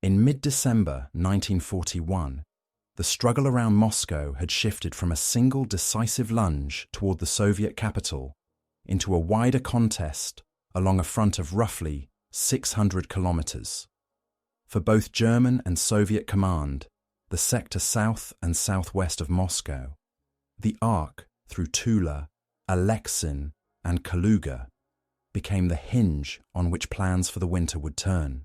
In mid-December 1941, the struggle around Moscow had shifted from a single decisive lunge toward the Soviet capital into a wider contest along a front of roughly 600 kilometers. For both German and Soviet command, the sector south and southwest of Moscow, the arc through Tula, Alexin, and Kaluga became the hinge on which plans for the winter would turn.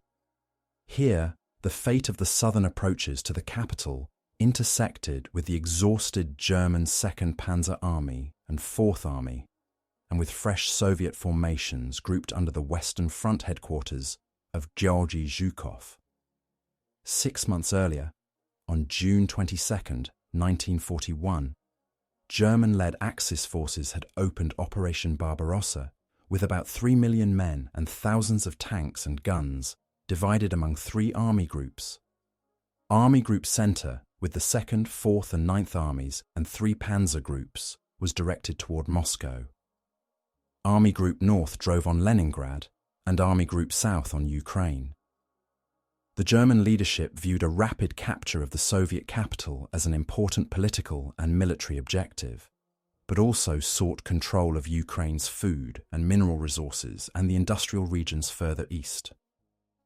Here, the fate of the southern approaches to the capital intersected with the exhausted German 2nd Panzer Army and 4th Army, and with fresh Soviet formations grouped under the Western Front headquarters of Georgy Zhukov. 6 months earlier, on June 22, 1941, German-led Axis forces had opened Operation Barbarossa with about 3 million men and thousands of tanks and guns divided among 3 army groups. Army Group Center, with the 2nd, 4th and 9th Armies and 3 panzer groups, was directed toward Moscow. Army Group North drove on Leningrad and Army Group South on Ukraine. The German leadership viewed a rapid capture of the Soviet capital as an important political and military objective, but also sought control of Ukraine's food and mineral resources and the industrial regions further east.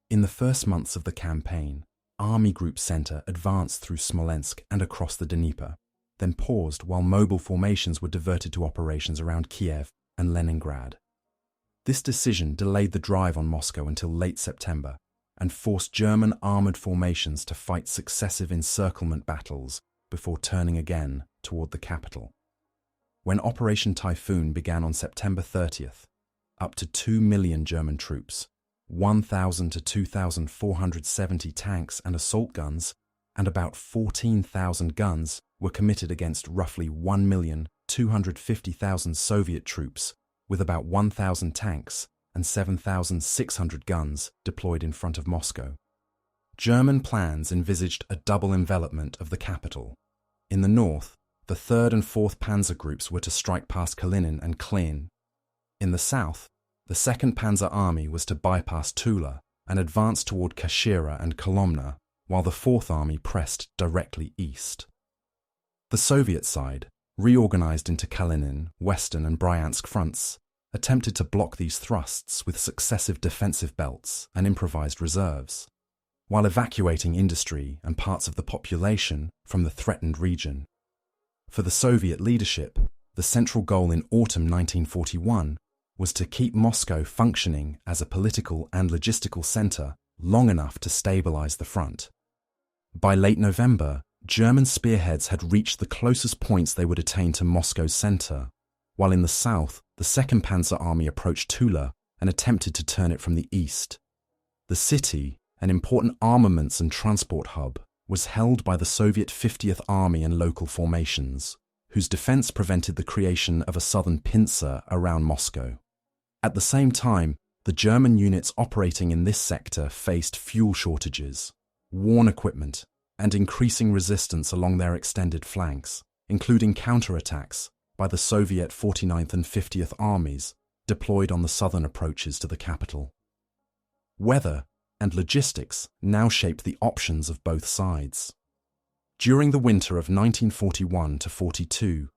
In the first months of the campaign, Army Group Center advanced through Smolensk and across the Dnieper, then paused while mobile formations were diverted to operations around Kiev and Leningrad. This decision delayed the drive on Moscow until late September and forced German armoured formations to fight successive encirclement battles before turning again toward the capital. When Operation Typhoon began on September 30th, up to 2 million German troops, 1,000 to 2,470 tanks and assault guns, and about 14,000 guns were committed against roughly 1,250,000 Soviet troops, with about 1,000 tanks and 7,600 guns deployed in front of Moscow. German plans envisaged a double envelopment of the capital. In the north, the 3rd and 4th Panzer Groups were to strike past Kalinin and Klin. In the south, the 2nd Panzer Army was to bypass Tula and advance toward Kashira and Kolomna, while the 4th Army pressed directly east. The Soviet side, reorganized into Kalinin, Western and Bryansk fronts, attempted to block these thrusts with successive defensive belts and improvised reserves, while evacuating industry and parts of the population from the threatened region. For the Soviet leadership, the central goal in autumn 1941 was to keep Moscow functioning as a political and logistical center long enough to stabilize the front. By late November, German spearheads had reached the closest points they would attain to Moscow's center, while in the south, the 2nd Panzer Army approached Tula and attempted to turn it from the east. The city, an important armaments and transport hub, was held by the Soviet 50th Army and local formations, whose defense prevented the creation of a southern pincer around Moscow. At the same time, the German units operating in this sector faced fuel shortages, worn equipment, and increasing resistance along their extended flanks, including counterattacks by the Soviet 49th and 50th Armies deployed on the southern approaches to the capital. Weather and logistics now shaped the options of both sides. During the winter of 1941 to 42,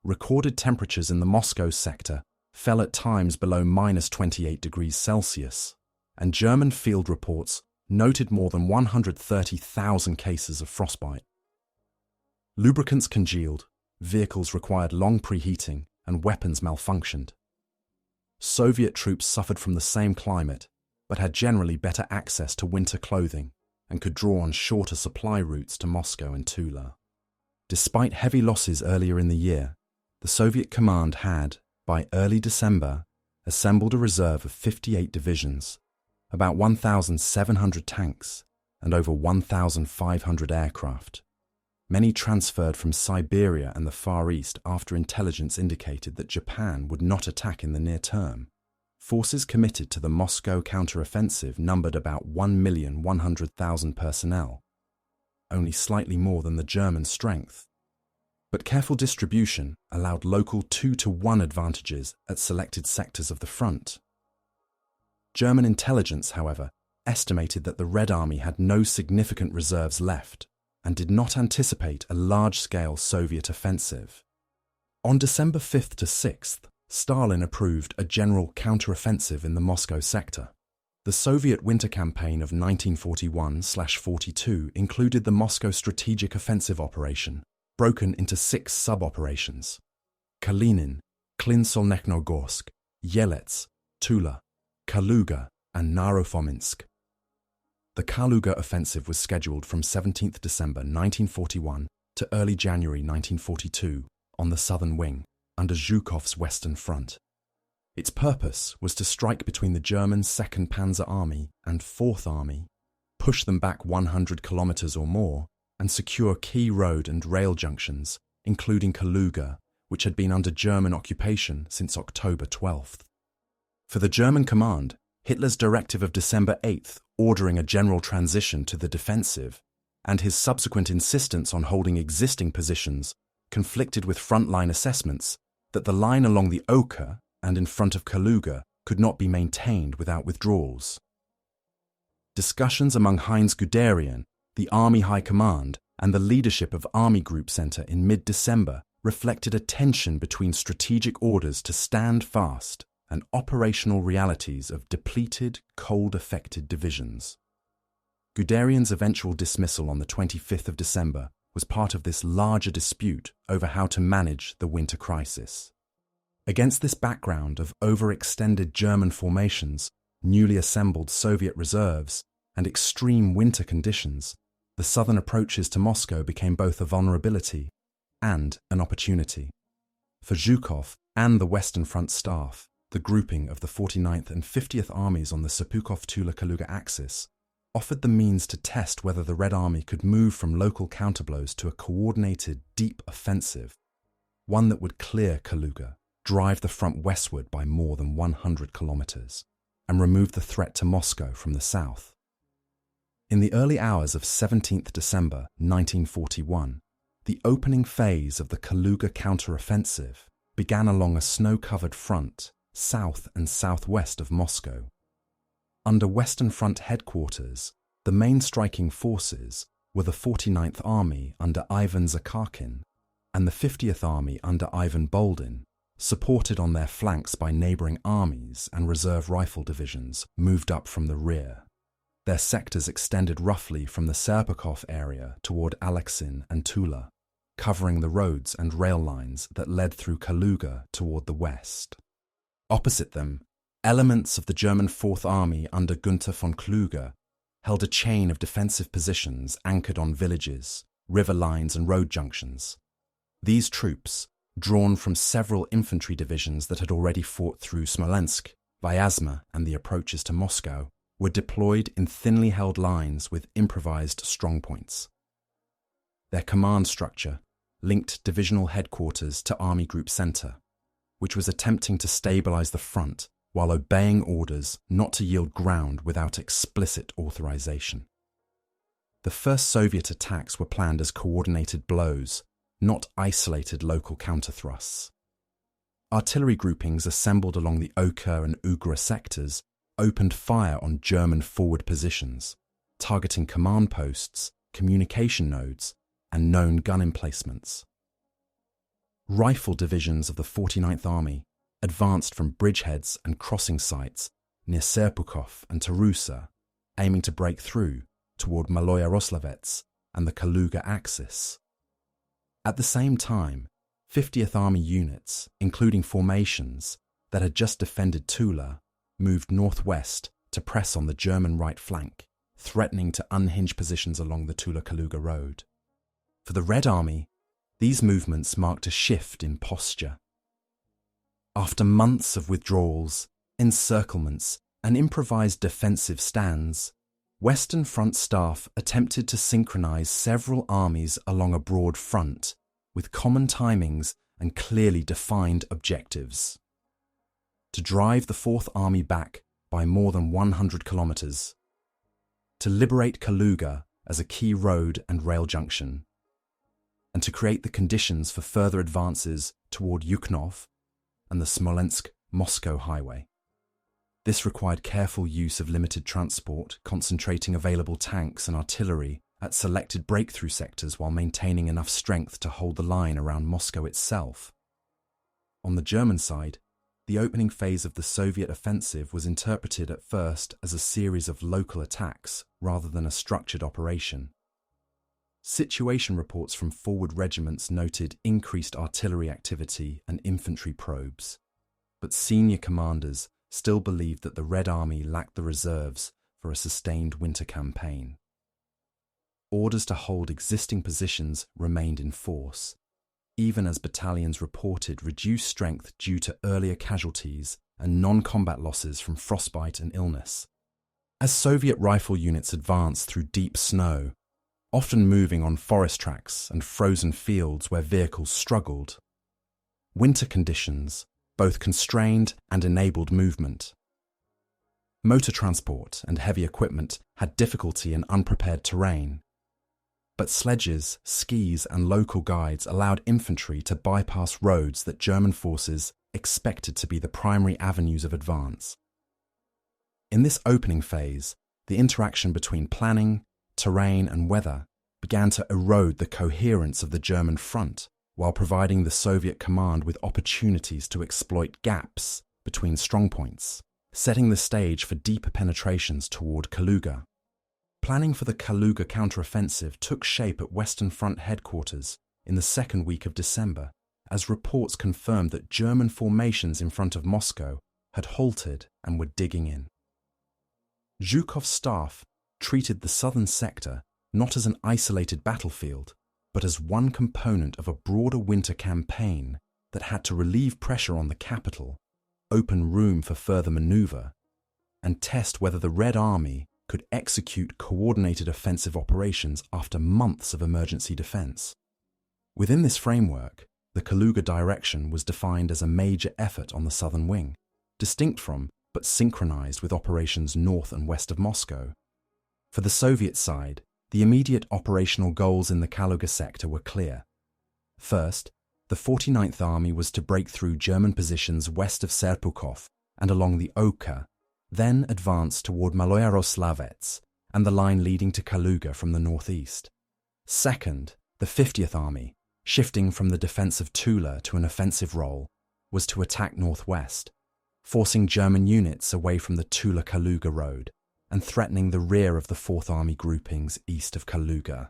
recorded temperatures in the Moscow sector fell at times below -28 degrees Celsius, and German field reports noted more than 130,000 cases of frostbite. Lubricants congealed, vehicles required long preheating, and weapons malfunctioned. Soviet troops suffered from the same climate, but had generally better access to winter clothing and could draw on shorter supply routes to Moscow and Tula. Despite heavy losses earlier in the year, the Soviet command had, by early December, assembled a reserve of 58 divisions, about 1,700 tanks, and over 1,500 aircraft. Many transferred from Siberia and the Far East after intelligence indicated that Japan would not attack in the near term. Forces committed to the Moscow counteroffensive numbered about 1,100,000 personnel, only slightly more than the German strength. But careful distribution allowed local 2-to-1 advantages at selected sectors of the front. German intelligence, however, estimated that the Red Army had no significant reserves left and did not anticipate a large-scale Soviet offensive. On December 5th to 6th, Stalin approved a general counteroffensive in the Moscow sector. The Soviet winter campaign of 1941-42 included the Moscow Strategic Offensive Operation, broken into 6 sub-operations: Kalinin, Klin-Solnechnogorsk, Yelets, Tula, Kaluga, and Narofomynsk. The Kaluga offensive was scheduled from 17th December 1941 to early January 1942 on the southern wing, under Zhukov's Western Front. Its purpose was to strike between the German 2nd Panzer Army and 4th Army, push them back 100 kilometers or more, and secure key road and rail junctions, including Kaluga, which had been under German occupation since October 12th. For the German command, Hitler's directive of December 8th ordering a general transition to the defensive, and his subsequent insistence on holding existing positions, conflicted with frontline assessments that the line along the Oka and in front of Kaluga could not be maintained without withdrawals. Discussions among Heinz Guderian, the Army High Command, and the leadership of Army Group Center in mid-December reflected a tension between strategic orders to stand fast and operational realities of depleted, cold-affected divisions. Guderian's eventual dismissal on the 25th of December was part of this larger dispute over how to manage the winter crisis. Against this background of overextended German formations, newly assembled Soviet reserves, and extreme winter conditions, the southern approaches to Moscow became both a vulnerability and an opportunity. For Zhukov and the Western Front staff, the grouping of the 49th and 50th Armies on the Serpukhov-Tula-Kaluga axis offered the means to test whether the Red Army could move from local counterblows to a coordinated, deep offensive, one that would clear Kaluga, drive the front westward by more than 100 kilometers, and remove the threat to Moscow from the south. In the early hours of 17th December 1941, the opening phase of the Kaluga counteroffensive began along a snow-covered front south and southwest of Moscow. Under Western Front headquarters, the main striking forces were the 49th Army under Ivan Zakharkin and the 50th Army under Ivan Boldin, supported on their flanks by neighbouring armies and reserve rifle divisions moved up from the rear. Their sectors extended roughly from the Serpukhov area toward Alexin and Tula, covering the roads and rail lines that led through Kaluga toward the west. Opposite them, elements of the German 4th Army under Günther von Kluge held a chain of defensive positions anchored on villages, river lines and road junctions. These troops, drawn from several infantry divisions that had already fought through Smolensk, Vyazma and the approaches to Moscow, were deployed in thinly held lines with improvised strongpoints. Their command structure linked divisional headquarters to Army Group Center, which was attempting to stabilize the front while obeying orders not to yield ground without explicit authorization. The first Soviet attacks were planned as coordinated blows, not isolated local counterthrusts. Artillery groupings assembled along the Oka and Ugra sectors opened fire on German forward positions, targeting command posts, communication nodes, and known gun emplacements. Rifle divisions of the 49th Army advanced from bridgeheads and crossing sites near Serpukhov and Tarusa, aiming to break through toward Maloyaroslavets and the Kaluga axis. At the same time, 50th Army units, including formations that had just defended Tula, moved northwest to press on the German right flank, threatening to unhinge positions along the Tula-Kaluga road. For the Red Army, these movements marked a shift in posture. After months of withdrawals, encirclements, and improvised defensive stands, Western Front staff attempted to synchronize several armies along a broad front with common timings and clearly defined objectives. To drive the 4th Army back by more than 100 kilometers, to liberate Kaluga as a key road and rail junction, and to create the conditions for further advances toward Yukhnov and the Smolensk-Moscow highway. This required careful use of limited transport, concentrating available tanks and artillery at selected breakthrough sectors while maintaining enough strength to hold the line around Moscow itself. On the German side, the opening phase of the Soviet offensive was interpreted at first as a series of local attacks rather than a structured operation. Situation reports from forward regiments noted increased artillery activity and infantry probes, but senior commanders still believed that the Red Army lacked the reserves for a sustained winter campaign. Orders to hold existing positions remained in force, even as battalions reported reduced strength due to earlier casualties and non-combat losses from frostbite and illness. As Soviet rifle units advanced through deep snow, often moving on forest tracks and frozen fields where vehicles struggled, winter conditions both constrained and enabled movement. Motor transport and heavy equipment had difficulty in unprepared terrain, but sledges, skis, and local guides allowed infantry to bypass roads that German forces expected to be the primary avenues of advance. In this opening phase, the interaction between planning, terrain, and weather began to erode the coherence of the German front, while providing the Soviet command with opportunities to exploit gaps between strongpoints, setting the stage for deeper penetrations toward Kaluga. Planning for the Kaluga counteroffensive took shape at Western Front headquarters in the second week of December, as reports confirmed that German formations in front of Moscow had halted and were digging in. Zhukov's staff treated the southern sector not as an isolated battlefield, but as one component of a broader winter campaign that had to relieve pressure on the capital, open room for further maneuver, and test whether the Red Army could execute coordinated offensive operations after months of emergency defense. Within this framework, the Kaluga direction was defined as a major effort on the southern wing, distinct from but synchronized with operations north and west of Moscow. For the Soviet side, the immediate operational goals in the Kaluga sector were clear. First, the 49th Army was to break through German positions west of Serpukhov and along the Oka, then advance toward Maloyaroslavets and the line leading to Kaluga from the northeast. Second, the 50th Army, shifting from the defense of Tula to an offensive role, was to attack northwest, forcing German units away from the Tula-Kaluga road and threatening the rear of the 4th Army groupings east of Kaluga.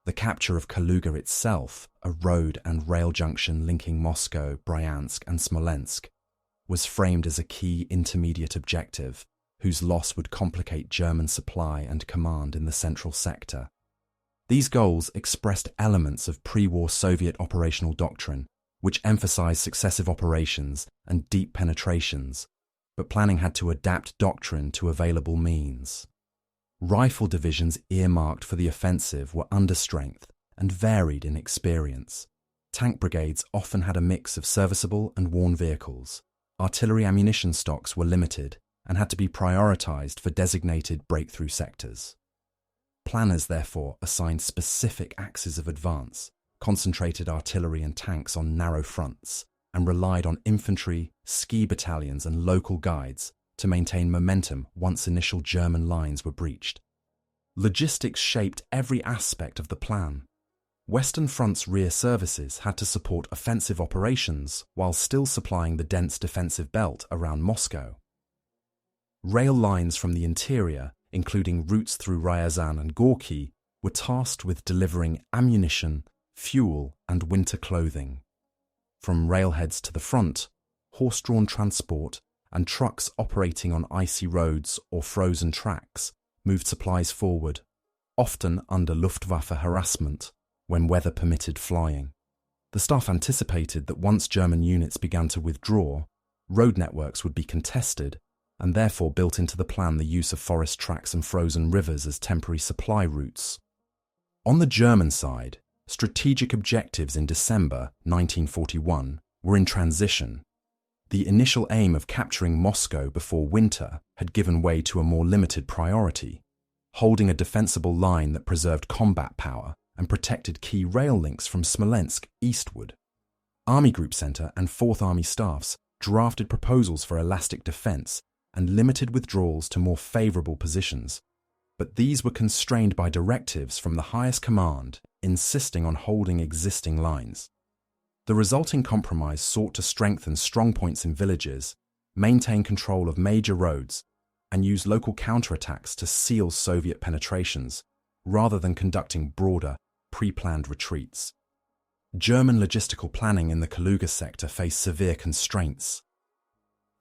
The capture of Kaluga itself, a road and rail junction linking Moscow, Bryansk, and Smolensk, was framed as a key intermediate objective, whose loss would complicate German supply and command in the central sector. These goals expressed elements of pre-war Soviet operational doctrine, which emphasized successive operations and deep penetrations, but planning had to adapt doctrine to available means. Rifle divisions earmarked for the offensive were under strength and varied in experience. Tank brigades often had a mix of serviceable and worn vehicles. Artillery ammunition stocks were limited and had to be prioritized for designated breakthrough sectors. Planners therefore assigned specific axes of advance, concentrated artillery and tanks on narrow fronts, and relied on infantry, ski battalions and local guides to maintain momentum once initial German lines were breached. Logistics shaped every aspect of the plan. Western Front's rear services had to support offensive operations while still supplying the dense defensive belt around Moscow. Rail lines from the interior, including routes through Ryazan and Gorky, were tasked with delivering ammunition, fuel, and winter clothing. From railheads to the front, horse-drawn transport and trucks operating on icy roads or frozen tracks moved supplies forward, often under Luftwaffe harassment when weather permitted flying. The staff anticipated that once German units began to withdraw, road networks would be contested, and therefore built into the plan the use of forest tracks and frozen rivers as temporary supply routes. On the German side, strategic objectives in December 1941 were in transition. The initial aim of capturing Moscow before winter had given way to a more limited priority, holding a defensible line that preserved combat power and protected key rail links from Smolensk eastward. Army Group Center and 4th Army staffs drafted proposals for elastic defense and limited withdrawals to more favorable positions, but these were constrained by directives from the highest command insisting on holding existing lines. The resulting compromise sought to strengthen strongpoints in villages, maintain control of major roads, and use local counterattacks to seal Soviet penetrations, rather than conducting broader, pre-planned retreats. German logistical planning in the Kaluga sector faced severe constraints.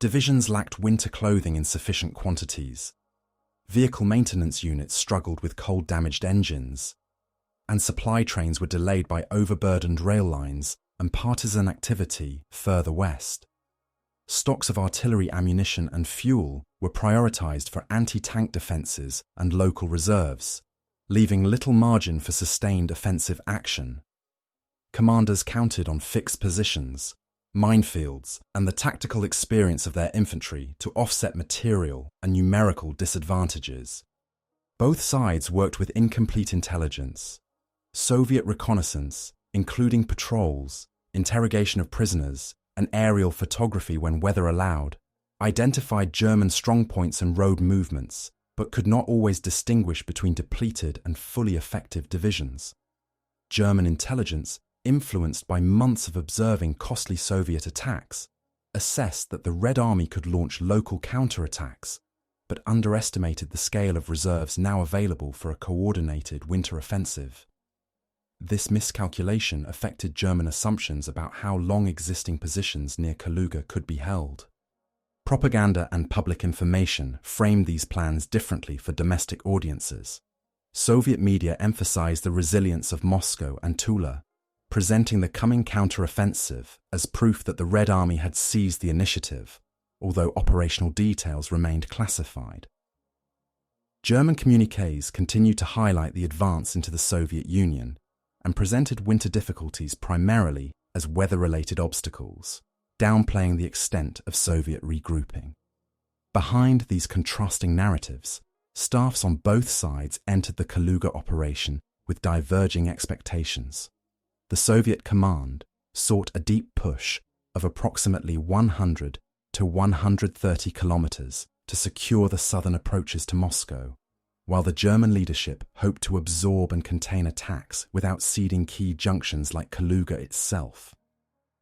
Divisions lacked winter clothing in sufficient quantities. Vehicle maintenance units struggled with cold-damaged engines, and supply trains were delayed by overburdened rail lines and partisan activity further west. Stocks of artillery ammunition and fuel were prioritized for anti-tank defenses and local reserves, leaving little margin for sustained offensive action. Commanders counted on fixed positions, minefields, and the tactical experience of their infantry to offset material and numerical disadvantages. Both sides worked with incomplete intelligence. Soviet reconnaissance, including patrols, interrogation of prisoners, and aerial photography when weather allowed, identified German strongpoints and road movements, but could not always distinguish between depleted and fully effective divisions. German intelligence, influenced by months of observing costly Soviet attacks, assessed that the Red Army could launch local counterattacks, but underestimated the scale of reserves now available for a coordinated winter offensive. This miscalculation affected German assumptions about how long existing positions near Kaluga could be held. Propaganda and public information framed these plans differently for domestic audiences. Soviet media emphasized the resilience of Moscow and Tula, presenting the coming counteroffensive as proof that the Red Army had seized the initiative, although operational details remained classified. German communiques continued to highlight the advance into the Soviet Union and presented winter difficulties primarily as weather-related obstacles, downplaying the extent of Soviet regrouping. Behind these contrasting narratives, staffs on both sides entered the Kaluga operation with diverging expectations. The Soviet command sought a deep push of approximately 100 to 130 kilometers to secure the southern approaches to Moscow, while the German leadership hoped to absorb and contain attacks without ceding key junctions like Kaluga itself.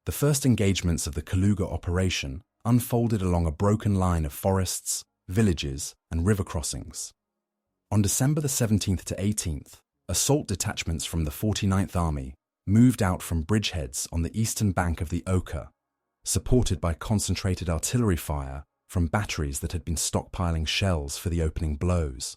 The first engagements of the Kaluga operation unfolded along a broken line of forests, villages, and river crossings. On December the 17th to 18th, assault detachments from the 49th Army moved out from bridgeheads on the eastern bank of the Oka, supported by concentrated artillery fire from batteries that had been stockpiling shells for the opening blows.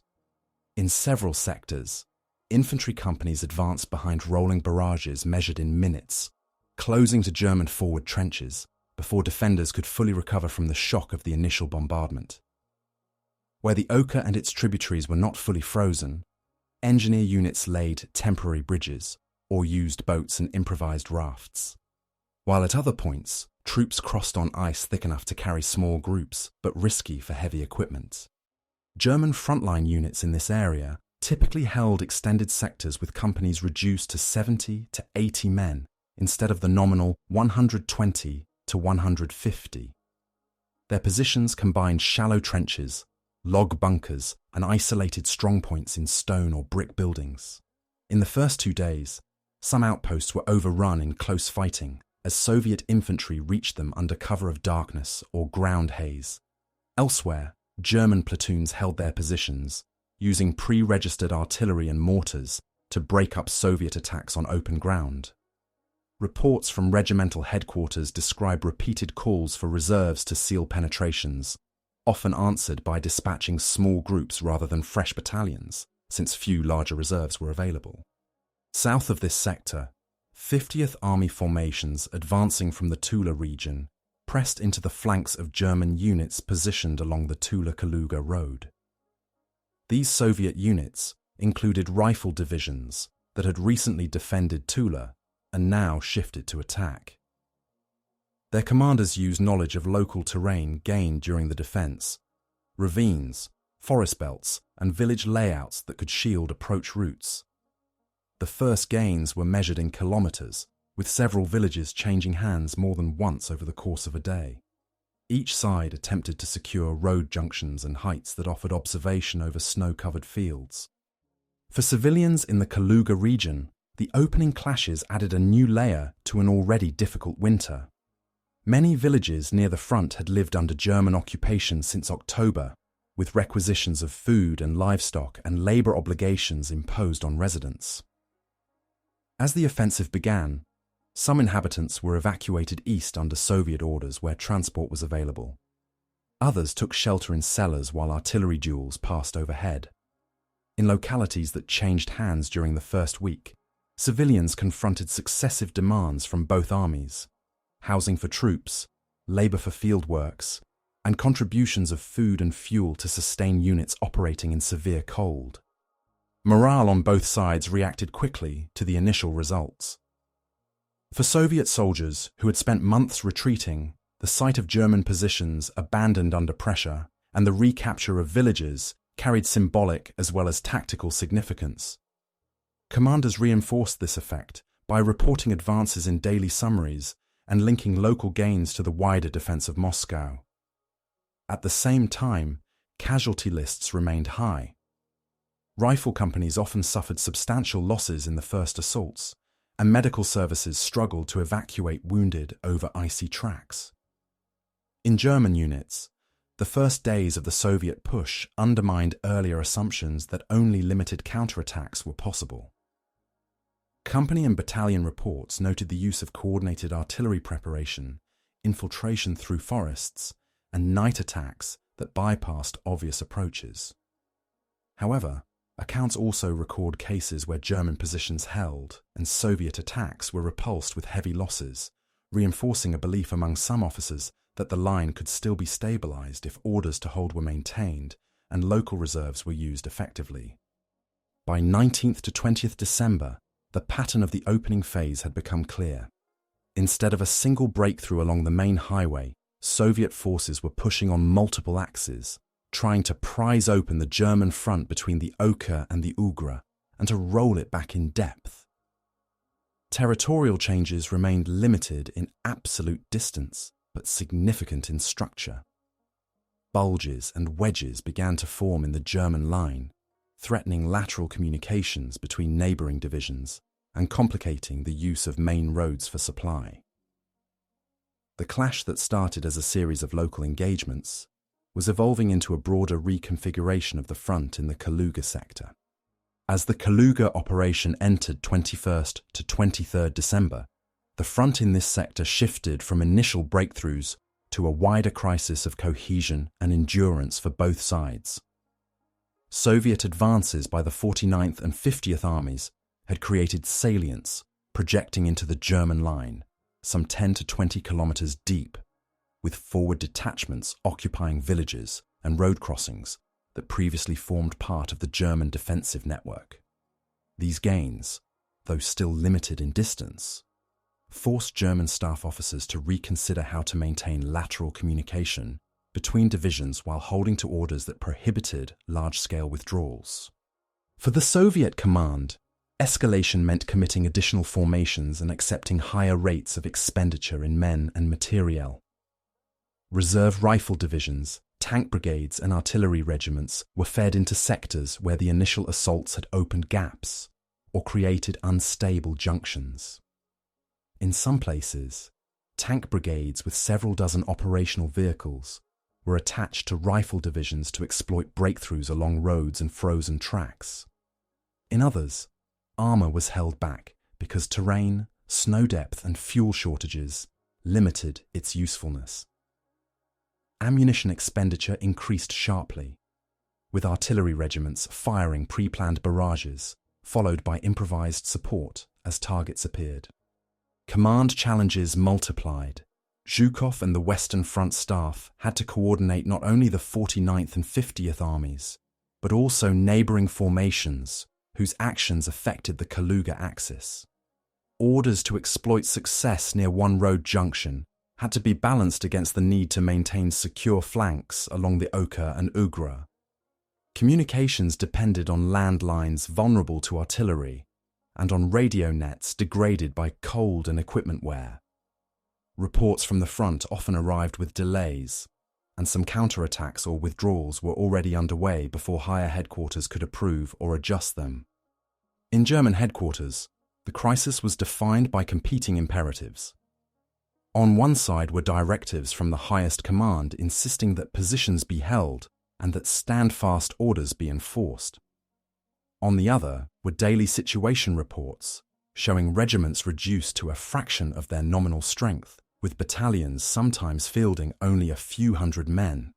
In several sectors, infantry companies advanced behind rolling barrages measured in minutes, closing to German forward trenches before defenders could fully recover from the shock of the initial bombardment. Where the Oka and its tributaries were not fully frozen, engineer units laid temporary bridges or used boats and improvised rafts, while at other points, troops crossed on ice thick enough to carry small groups but risky for heavy equipment. German frontline units in this area typically held extended sectors with companies reduced to 70 to 80 men instead of the nominal 120 to 150. Their positions combined shallow trenches, log bunkers, and isolated strongpoints in stone or brick buildings. In the first 2 days, some outposts were overrun in close fighting as Soviet infantry reached them under cover of darkness or ground haze. Elsewhere, German platoons held their positions, using pre-registered artillery and mortars to break up Soviet attacks on open ground. Reports from regimental headquarters describe repeated calls for reserves to seal penetrations, often answered by dispatching small groups rather than fresh battalions, since few larger reserves were available. South of this sector, 50th Army formations advancing from the Tula region pressed into the flanks of German units positioned along the Tula-Kaluga road. These Soviet units included rifle divisions that had recently defended Tula and now shifted to attack. Their commanders used knowledge of local terrain gained during the defense, ravines, forest belts, and village layouts that could shield approach routes. The first gains were measured in kilometers, with several villages changing hands more than once over the course of a day. Each side attempted to secure road junctions and heights that offered observation over snow-covered fields. For civilians in the Kaluga region, the opening clashes added a new layer to an already difficult winter. Many villages near the front had lived under German occupation since October, with requisitions of food and livestock and labor obligations imposed on residents. As the offensive began, some inhabitants were evacuated east under Soviet orders where transport was available. Others took shelter in cellars while artillery duels passed overhead. In localities that changed hands during the first week, civilians confronted successive demands from both armies: housing for troops, labor for field works, and contributions of food and fuel to sustain units operating in severe cold. Morale on both sides reacted quickly to the initial results. For Soviet soldiers who had spent months retreating, the sight of German positions abandoned under pressure and the recapture of villages carried symbolic as well as tactical significance. Commanders reinforced this effect by reporting advances in daily summaries and linking local gains to the wider defense of Moscow. At the same time, casualty lists remained high. Rifle companies often suffered substantial losses in the first assaults, and medical services struggled to evacuate wounded over icy tracks. In German units, the first days of the Soviet push undermined earlier assumptions that only limited counterattacks were possible. Company and battalion reports noted the use of coordinated artillery preparation, infiltration through forests, and night attacks that bypassed obvious approaches. However, accounts also record cases where German positions held and Soviet attacks were repulsed with heavy losses, reinforcing a belief among some officers that the line could still be stabilized if orders to hold were maintained and local reserves were used effectively. By 19th to 20th December, the pattern of the opening phase had become clear. Instead of a single breakthrough along the main highway, Soviet forces were pushing on multiple axes, trying to prise open the German front between the Oka and the Ugra and to roll it back in depth. Territorial changes remained limited in absolute distance, but significant in structure. Bulges and wedges began to form in the German line, threatening lateral communications between neighbouring divisions and complicating the use of main roads for supply. The clash that started as a series of local engagements was evolving into a broader reconfiguration of the front in the Kaluga sector. As the Kaluga operation entered 21st to 23rd December, the front in this sector shifted from initial breakthroughs to a wider crisis of cohesion and endurance for both sides. Soviet advances by the 49th and 50th Armies had created salients projecting into the German line, some 10 to 20 kilometers deep, with forward detachments occupying villages and road crossings that previously formed part of the German defensive network. These gains, though still limited in distance, forced German staff officers to reconsider how to maintain lateral communication between divisions while holding to orders that prohibited large-scale withdrawals. For the Soviet command, escalation meant committing additional formations and accepting higher rates of expenditure in men and materiel. Reserve rifle divisions, tank brigades and artillery regiments were fed into sectors where the initial assaults had opened gaps or created unstable junctions. In some places, tank brigades with several dozen operational vehicles were attached to rifle divisions to exploit breakthroughs along roads and frozen tracks. In others, armour was held back because terrain, snow depth and fuel shortages limited its usefulness. Ammunition expenditure increased sharply, with artillery regiments firing pre-planned barrages, followed by improvised support as targets appeared. Command challenges multiplied. Zhukov and the Western Front staff had to coordinate not only the 49th and 50th Armies, but also neighbouring formations whose actions affected the Kaluga axis. Orders to exploit success near one road junction had to be balanced against the need to maintain secure flanks along the Oka and Ugra. Communications depended on landlines vulnerable to artillery and on radio nets degraded by cold and equipment wear. reports from the front often arrived with delays, and some counterattacks or withdrawals were already underway before higher headquarters could approve or adjust them. In German headquarters, the crisis was defined by competing imperatives. On one side were directives from the highest command insisting that positions be held and that stand-fast orders be enforced. On the other were daily situation reports showing regiments reduced to a fraction of their nominal strength, with battalions sometimes fielding only a few hundred men.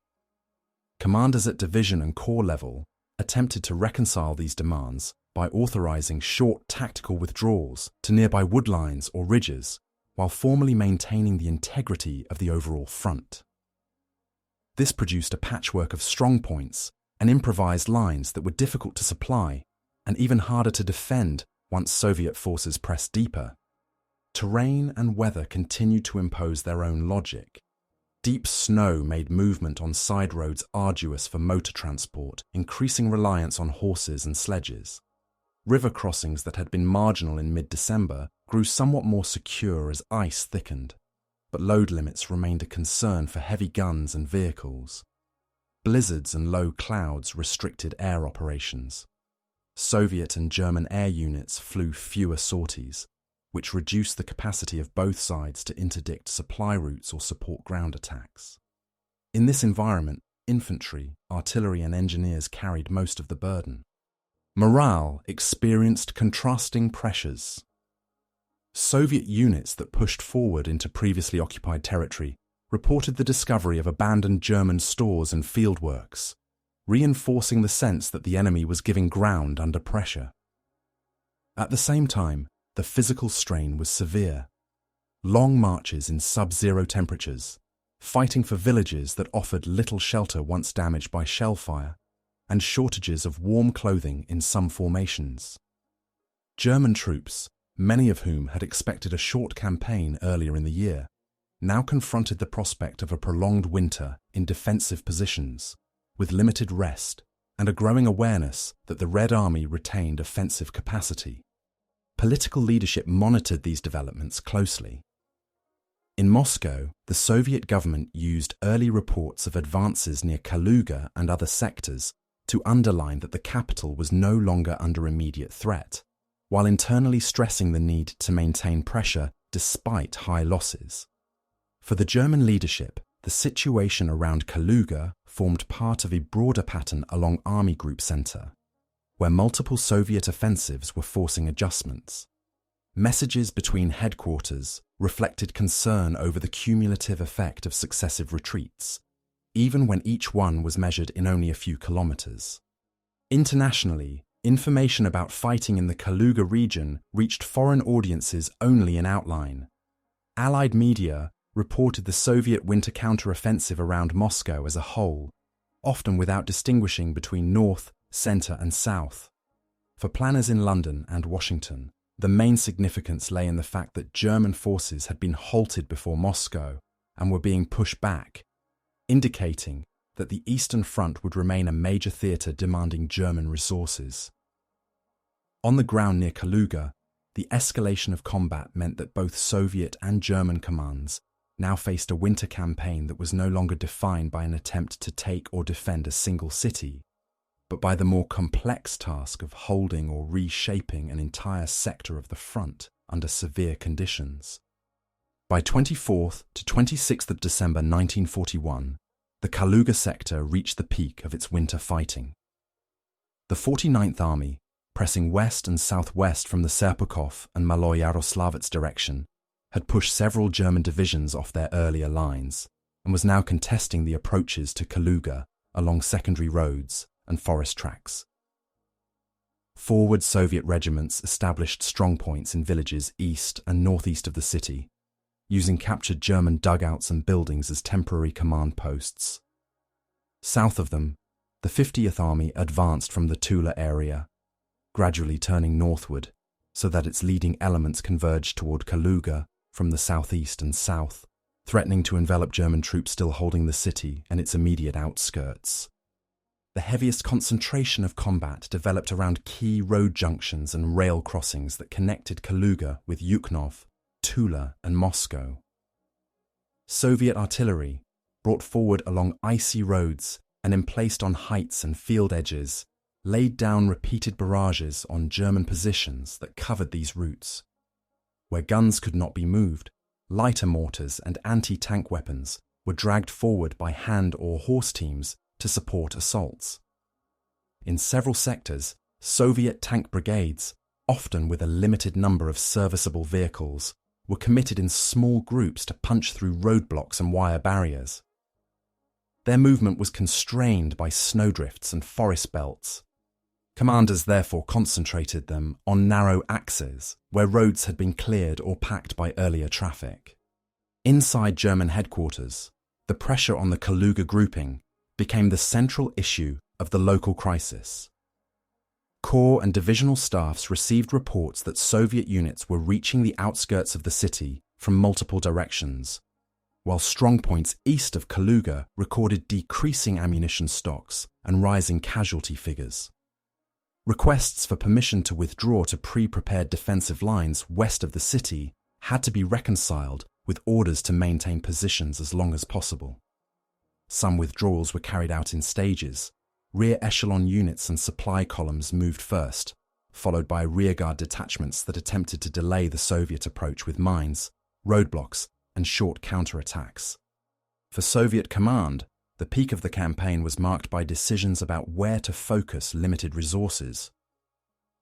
Commanders at division and corps level attempted to reconcile these demands by authorizing short tactical withdrawals to nearby woodlines or ridges, while formally maintaining the integrity of the overall front. This produced a patchwork of strong points and improvised lines that were difficult to supply and even harder to defend once Soviet forces pressed deeper. Terrain and weather continued to impose their own logic. Deep snow made movement on side roads arduous for motor transport, increasing reliance on horses and sledges. River crossings that had been marginal in mid-December grew somewhat more secure as ice thickened, but load limits remained a concern for heavy guns and vehicles. Blizzards and low clouds restricted air operations. Soviet and German air units flew fewer sorties, which reduced the capacity of both sides to interdict supply routes or support ground attacks. In this environment, infantry, artillery and engineers carried most of the burden. Morale experienced contrasting pressures. Soviet units that pushed forward into previously occupied territory reported the discovery of abandoned German stores and fieldworks, reinforcing the sense that the enemy was giving ground under pressure. At the same time, the physical strain was severe. Long marches in sub-zero temperatures, fighting for villages that offered little shelter once damaged by shell fire, and shortages of warm clothing in some formations. German troops, many of whom had expected a short campaign earlier in the year, now confronted the prospect of a prolonged winter in defensive positions, with limited rest and a growing awareness that the Red Army retained offensive capacity. Political leadership monitored these developments closely. In Moscow, the Soviet government used early reports of advances near Kaluga and other sectors to underline that the capital was no longer under immediate threat, while internally stressing the need to maintain pressure despite high losses. For the German leadership, the situation around Kaluga formed part of a broader pattern along Army Group Center, where multiple Soviet offensives were forcing adjustments. Messages between headquarters reflected concern over the cumulative effect of successive retreats, even when each one was measured in only a few kilometers. Internationally, information about fighting in the Kaluga region reached foreign audiences only in outline. Allied media reported the Soviet winter counteroffensive around Moscow as a whole, often without distinguishing between north, center and south. For planners in London and Washington, the main significance lay in the fact that German forces had been halted before Moscow and were being pushed back, indicating that the Eastern Front would remain a major theatre demanding German resources. On the ground near Kaluga, the escalation of combat meant that both Soviet and German commands now faced a winter campaign that was no longer defined by an attempt to take or defend a single city, but by the more complex task of holding or reshaping an entire sector of the front under severe conditions. By 24th to 26th of December 1941, the Kaluga sector reached the peak of its winter fighting. The 49th Army, pressing west and southwest from the Serpukhov and Maloy-Yaroslavets direction, had pushed several German divisions off their earlier lines and was now contesting the approaches to Kaluga along secondary roads and forest tracks. Forward Soviet regiments established strongpoints in villages east and northeast of the city, using captured German dugouts and buildings as temporary command posts. South of them, the 50th Army advanced from the Tula area, gradually turning northward so that its leading elements converged toward Kaluga from the southeast and south, threatening to envelop German troops still holding the city and its immediate outskirts. The heaviest concentration of combat developed around key road junctions and rail crossings that connected Kaluga with Yukhnov, Tula and Moscow. Soviet artillery, brought forward along icy roads and emplaced on heights and field edges, laid down repeated barrages on German positions that covered these routes. Where guns could not be moved, lighter mortars and anti-tank weapons were dragged forward by hand or horse teams to support assaults. In several sectors, Soviet tank brigades, often with a limited number of serviceable vehicles, were committed in small groups to punch through roadblocks and wire barriers. Their movement was constrained by snowdrifts and forest belts. Commanders therefore concentrated them on narrow axes where roads had been cleared or packed by earlier traffic. Inside German headquarters, the pressure on the Kaluga grouping became the central issue of the local crisis. Corps and divisional staffs received reports that Soviet units were reaching the outskirts of the city from multiple directions, while strongpoints east of Kaluga recorded decreasing ammunition stocks and rising casualty figures. Requests for permission to withdraw to pre-prepared defensive lines west of the city had to be reconciled with orders to maintain positions as long as possible. Some withdrawals were carried out in stages. Rear echelon units and supply columns moved first, followed by rearguard detachments that attempted to delay the Soviet approach with mines, roadblocks, and short counterattacks. For Soviet command, the peak of the campaign was marked by decisions about where to focus limited resources.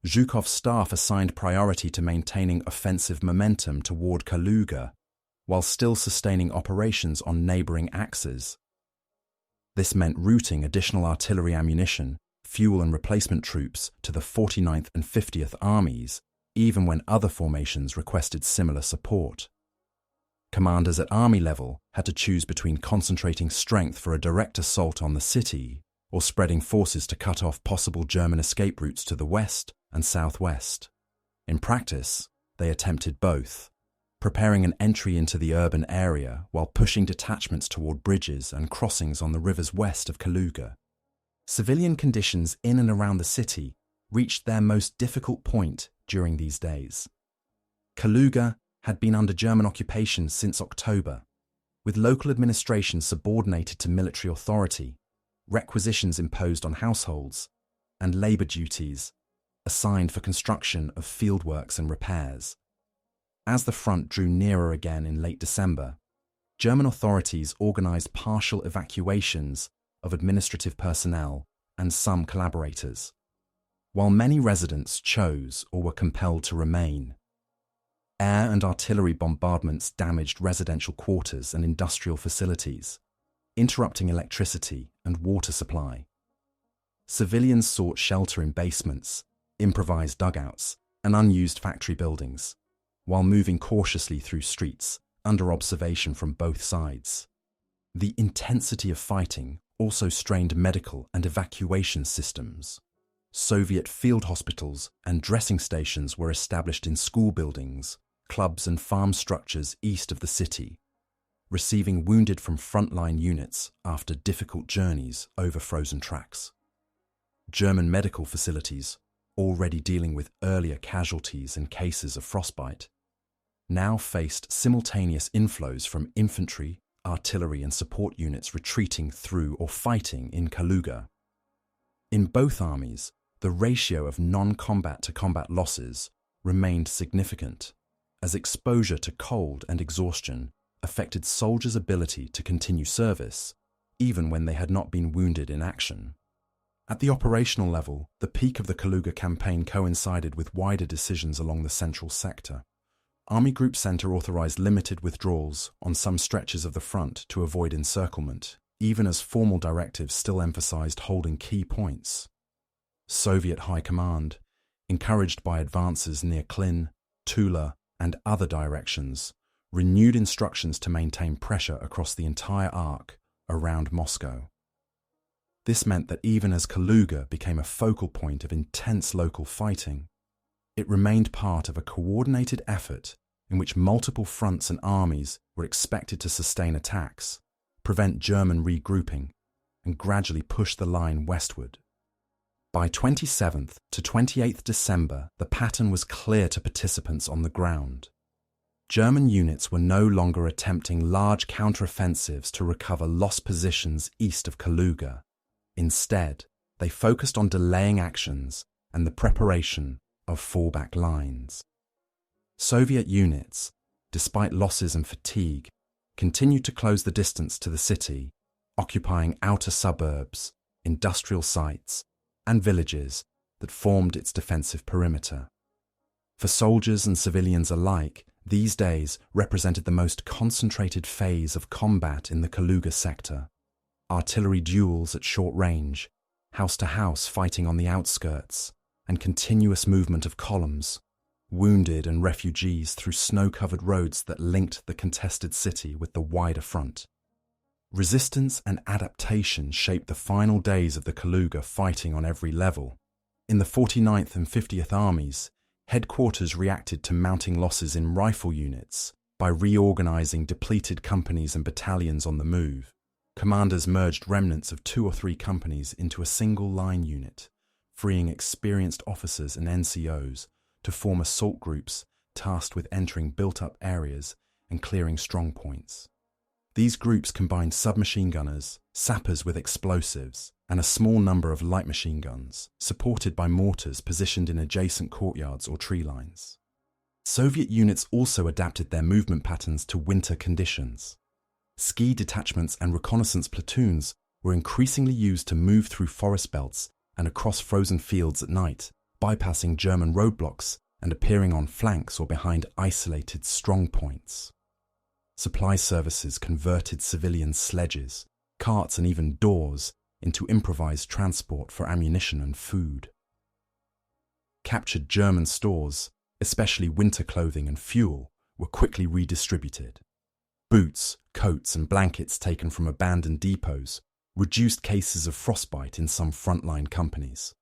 Zhukov's staff assigned priority to maintaining offensive momentum toward Kaluga, while still sustaining operations on neighbouring axes. This meant routing additional artillery ammunition, fuel and replacement troops to the 49th and 50th Armies, even when other formations requested similar support. Commanders at army level had to choose between concentrating strength for a direct assault on the city or spreading forces to cut off possible German escape routes to the west and southwest. In practice, they attempted both, preparing an entry into the urban area while pushing detachments toward bridges and crossings on the rivers west of Kaluga. Civilian conditions in and around the city reached their most difficult point during these days. Kaluga had been under German occupation since October, with local administration subordinated to military authority, requisitions imposed on households, and labour duties assigned for construction of fieldworks and repairs. As the front drew nearer again in late December, German authorities organised partial evacuations of administrative personnel and some collaborators, while many residents chose or were compelled to remain. Air and artillery bombardments damaged residential quarters and industrial facilities, interrupting electricity and water supply. Civilians sought shelter in basements, improvised dugouts, and unused factory buildings, while moving cautiously through streets under observation from both sides. The intensity of fighting also strained medical and evacuation systems. Soviet field hospitals and dressing stations were established in school buildings, clubs and farm structures east of the city, receiving wounded from frontline units after difficult journeys over frozen tracks. German medical facilities, already dealing with earlier casualties and cases of frostbite, now faced simultaneous inflows from infantry, artillery and support units retreating through or fighting in Kaluga. In both armies, the ratio of non-combat to combat losses remained significant, as exposure to cold and exhaustion affected soldiers' ability to continue service, even when they had not been wounded in action. At the operational level, the peak of the Kaluga campaign coincided with wider decisions along the central sector. Army Group Center authorized limited withdrawals on some stretches of the front to avoid encirclement, even as formal directives still emphasized holding key points. Soviet High Command, encouraged by advances near Klin, Tula, and other directions, renewed instructions to maintain pressure across the entire arc around Moscow. This meant that even as Kaluga became a focal point of intense local fighting, it remained part of a coordinated effort in which multiple fronts and armies were expected to sustain attacks, prevent German regrouping, and gradually push the line westward. By 27th to 28th December, the pattern was clear to participants on the ground. German units were no longer attempting large counteroffensives to recover lost positions east of Kaluga. Instead, they focused on delaying actions and the preparation of fallback lines. Soviet units, despite losses and fatigue, continued to close the distance to the city, occupying outer suburbs, industrial sites, and villages that formed its defensive perimeter. For soldiers and civilians alike, these days represented the most concentrated phase of combat in the Kaluga sector. Artillery duels at short range, house-to-house fighting on the outskirts, and continuous movement of columns, wounded and refugees through snow-covered roads that linked the contested city with the wider front. Resistance and adaptation shaped the final days of the Kaluga fighting on every level. In the 49th and 50th Armies, headquarters reacted to mounting losses in rifle units by reorganizing depleted companies and battalions on the move. Commanders merged remnants of 2 or 3 companies into a single line unit, freeing experienced officers and NCOs to form assault groups tasked with entering built-up areas and clearing strong points. These groups combined submachine gunners, sappers with explosives, and a small number of light machine guns, supported by mortars positioned in adjacent courtyards or tree lines. Soviet units also adapted their movement patterns to winter conditions. Ski detachments and reconnaissance platoons were increasingly used to move through forest belts and across frozen fields at night, bypassing German roadblocks and appearing on flanks or behind isolated strong points. Supply services converted civilian sledges, carts and even doors into improvised transport for ammunition and food. Captured German stores, especially winter clothing and fuel, were quickly redistributed. Boots, coats and blankets taken from abandoned depots reduced cases of frostbite in some frontline companies.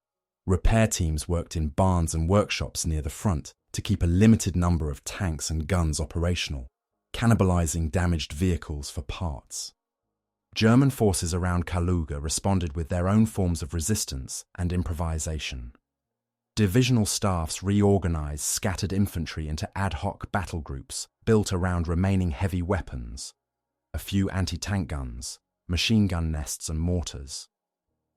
Repair teams worked in barns and workshops near the front to keep a limited number of tanks and guns operational, cannibalizing damaged vehicles for parts. German forces around Kaluga responded with their own forms of resistance and improvisation. Divisional staffs reorganized scattered infantry into ad hoc battle groups built around remaining heavy weapons, a few anti-tank guns, machine gun nests and mortars.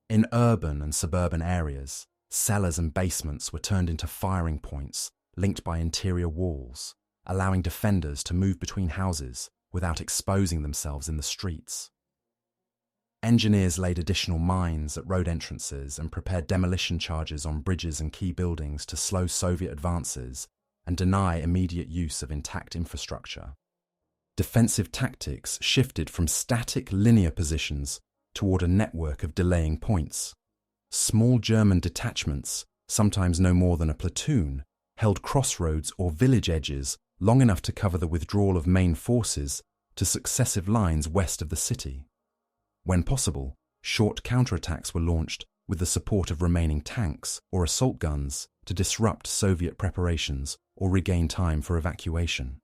In urban and suburban areas, cellars and basements were turned into firing points linked by interior walls, allowing defenders to move between houses without exposing themselves in the streets. Engineers laid additional mines at road entrances and prepared demolition charges on bridges and key buildings to slow Soviet advances and deny immediate use of intact infrastructure. Defensive tactics shifted from static linear positions toward a network of delaying points. Small German detachments, sometimes no more than a platoon, held crossroads or village edges long enough to cover the withdrawal of main forces to successive lines west of the city. When possible, short counterattacks were launched with the support of remaining tanks or assault guns to disrupt Soviet preparations or regain time for evacuation.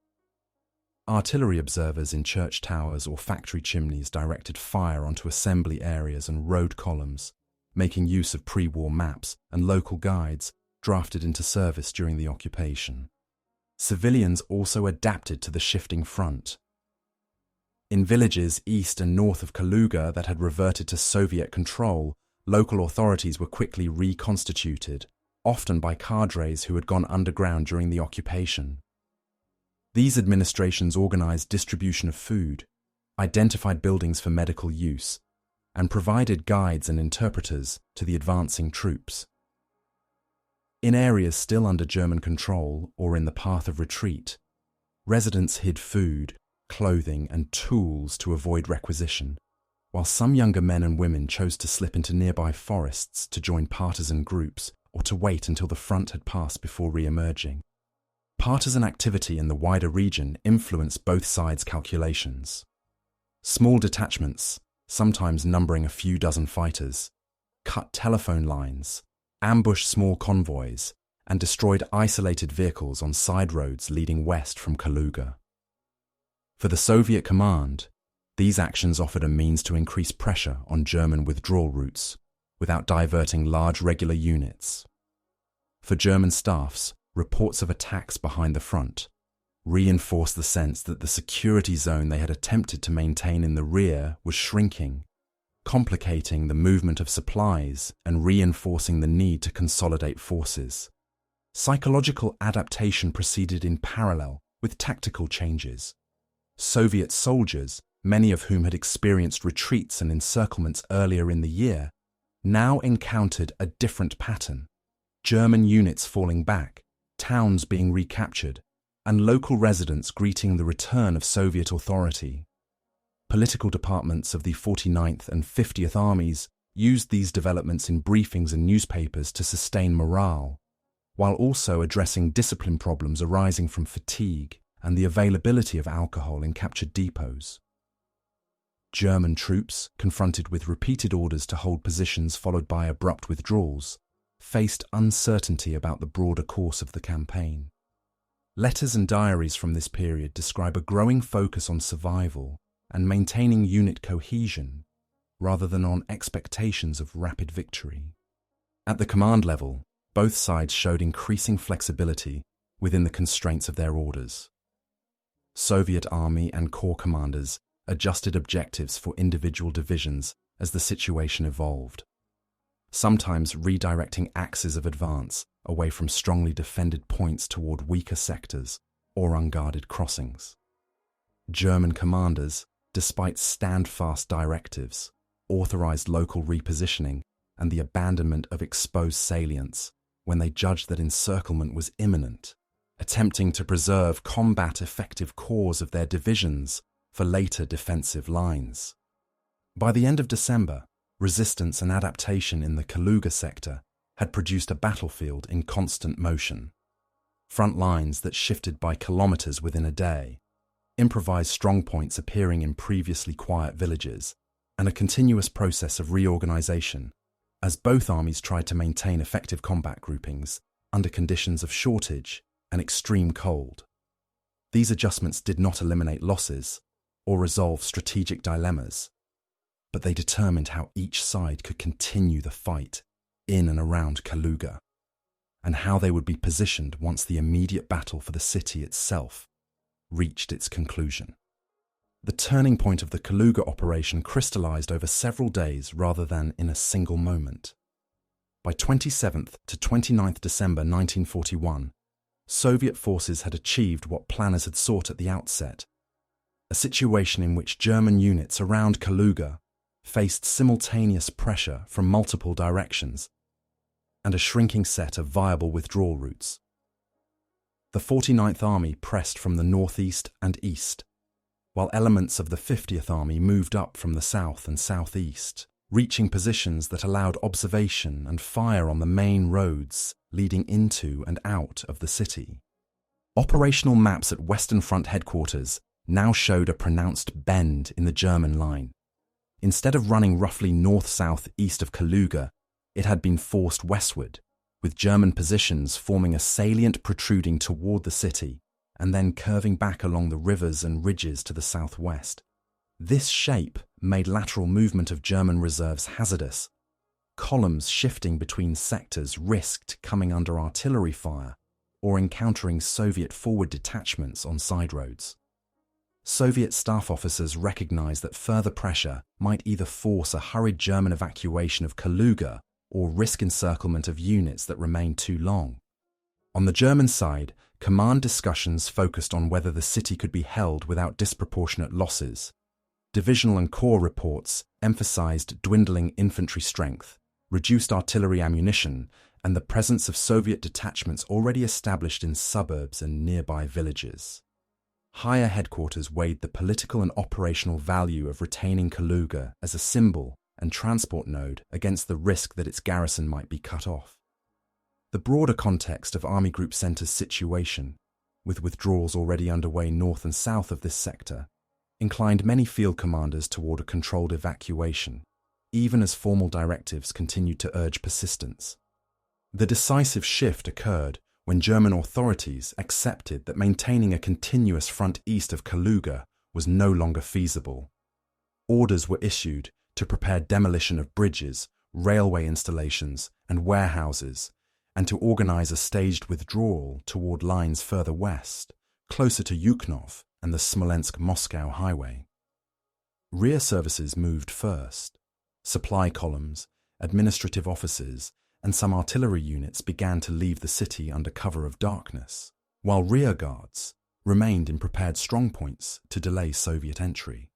Artillery observers in church towers or factory chimneys directed fire onto assembly areas and road columns, making use of pre-war maps and local guides drafted into service during the occupation. Civilians also adapted to the shifting front. In villages east and north of Kaluga that had reverted to Soviet control, local authorities were quickly reconstituted, often by cadres who had gone underground during the occupation. These administrations organized distribution of food, identified buildings for medical use, and provided guides and interpreters to the advancing troops. In areas still under German control or in the path of retreat, residents hid food, clothing, and tools to avoid requisition, while some younger men and women chose to slip into nearby forests to join partisan groups or to wait until the front had passed before re-emerging. Partisan activity in the wider region influenced both sides' calculations. Small detachments, sometimes numbering a few dozen fighters, cut telephone lines, ambushed small convoys, and destroyed isolated vehicles on side roads leading west from Kaluga. For the Soviet command, these actions offered a means to increase pressure on German withdrawal routes without diverting large regular units. For German staffs, reports of attacks behind the front, reinforced the sense that the security zone they had attempted to maintain in the rear was shrinking, complicating the movement of supplies and reinforcing the need to consolidate forces. Psychological adaptation proceeded in parallel with tactical changes. Soviet soldiers, many of whom had experienced retreats and encirclements earlier in the year, now encountered a different pattern. German units falling back, towns being recaptured, and local residents greeting the return of Soviet authority. Political departments of the 49th and 50th Armies used these developments in briefings and newspapers to sustain morale, while also addressing discipline problems arising from fatigue and the availability of alcohol in captured depots. German troops, confronted with repeated orders to hold positions followed by abrupt withdrawals, faced uncertainty about the broader course of the campaign. Letters and diaries from this period describe a growing focus on survival and maintaining unit cohesion, rather than on expectations of rapid victory. At the command level, both sides showed increasing flexibility within the constraints of their orders. Soviet Army and Corps commanders adjusted objectives for individual divisions as the situation evolved, sometimes redirecting axes of advance away from strongly defended points toward weaker sectors or unguarded crossings. German commanders, despite stand-fast directives, authorized local repositioning and the abandonment of exposed salients when they judged that encirclement was imminent, attempting to preserve combat-effective cores of their divisions for later defensive lines. By the end of December, resistance and adaptation in the Kaluga sector had produced a battlefield in constant motion. Front lines that shifted by kilometers within a day, improvised strongpoints appearing in previously quiet villages, and a continuous process of reorganization as both armies tried to maintain effective combat groupings under conditions of shortage and extreme cold. These adjustments did not eliminate losses or resolve strategic dilemmas, but they determined how each side could continue the fight in and around Kaluga, and how they would be positioned once the immediate battle for the city itself reached its conclusion. The turning point of the Kaluga operation crystallized over several days rather than in a single moment. By 27th to 29th December 1941, Soviet forces had achieved what planners had sought at the outset, a situation in which German units around Kaluga faced simultaneous pressure from multiple directions and a shrinking set of viable withdrawal routes. The 49th Army pressed from the northeast and east, while elements of the 50th Army moved up from the south and southeast, reaching positions that allowed observation and fire on the main roads leading into and out of the city. Operational maps at Western Front headquarters now showed a pronounced bend in the German line. Instead of running roughly north-south east of Kaluga, it had been forced westward, with German positions forming a salient protruding toward the city and then curving back along the rivers and ridges to the southwest. This shape made lateral movement of German reserves hazardous. Columns shifting between sectors risked coming under artillery fire or encountering Soviet forward detachments on side roads. Soviet staff officers recognized that further pressure might either force a hurried German evacuation of Kaluga or risk encirclement of units that remained too long. On the German side, command discussions focused on whether the city could be held without disproportionate losses. Divisional and corps reports emphasized dwindling infantry strength, reduced artillery ammunition, and the presence of Soviet detachments already established in suburbs and nearby villages. Higher headquarters weighed the political and operational value of retaining Kaluga as a symbol and transport node against the risk that its garrison might be cut off. The broader context of Army Group Centre's situation, with withdrawals already underway north and south of this sector, inclined many field commanders toward a controlled evacuation, even as formal directives continued to urge persistence. The decisive shift occurred when German authorities accepted that maintaining a continuous front east of Kaluga was no longer feasible. Orders were issued to prepare demolition of bridges, railway installations, and warehouses, and to organize a staged withdrawal toward lines further west, closer to Zhukov and the Smolensk-Moscow highway. Rear services moved first. Supply columns, administrative offices, and some artillery units began to leave the city under cover of darkness, while rear guards remained in prepared strongpoints to delay Soviet entry.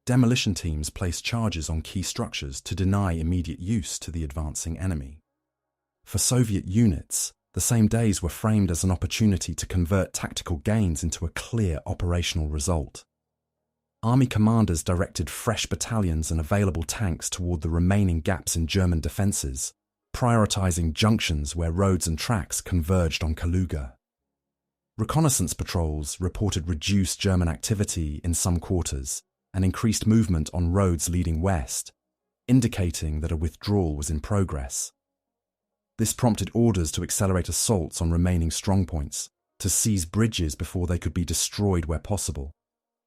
Demolition teams placed charges on key structures to deny immediate use to the advancing enemy. For Soviet units, the same days were framed as an opportunity to convert tactical gains into a clear operational result. Army commanders directed fresh battalions and available tanks toward the remaining gaps in German defences, prioritizing junctions where roads and tracks converged on Kaluga. Reconnaissance patrols reported reduced German activity in some quarters and increased movement on roads leading west, indicating that a withdrawal was in progress. This prompted orders to accelerate assaults on remaining strongpoints, to seize bridges before they could be destroyed where possible,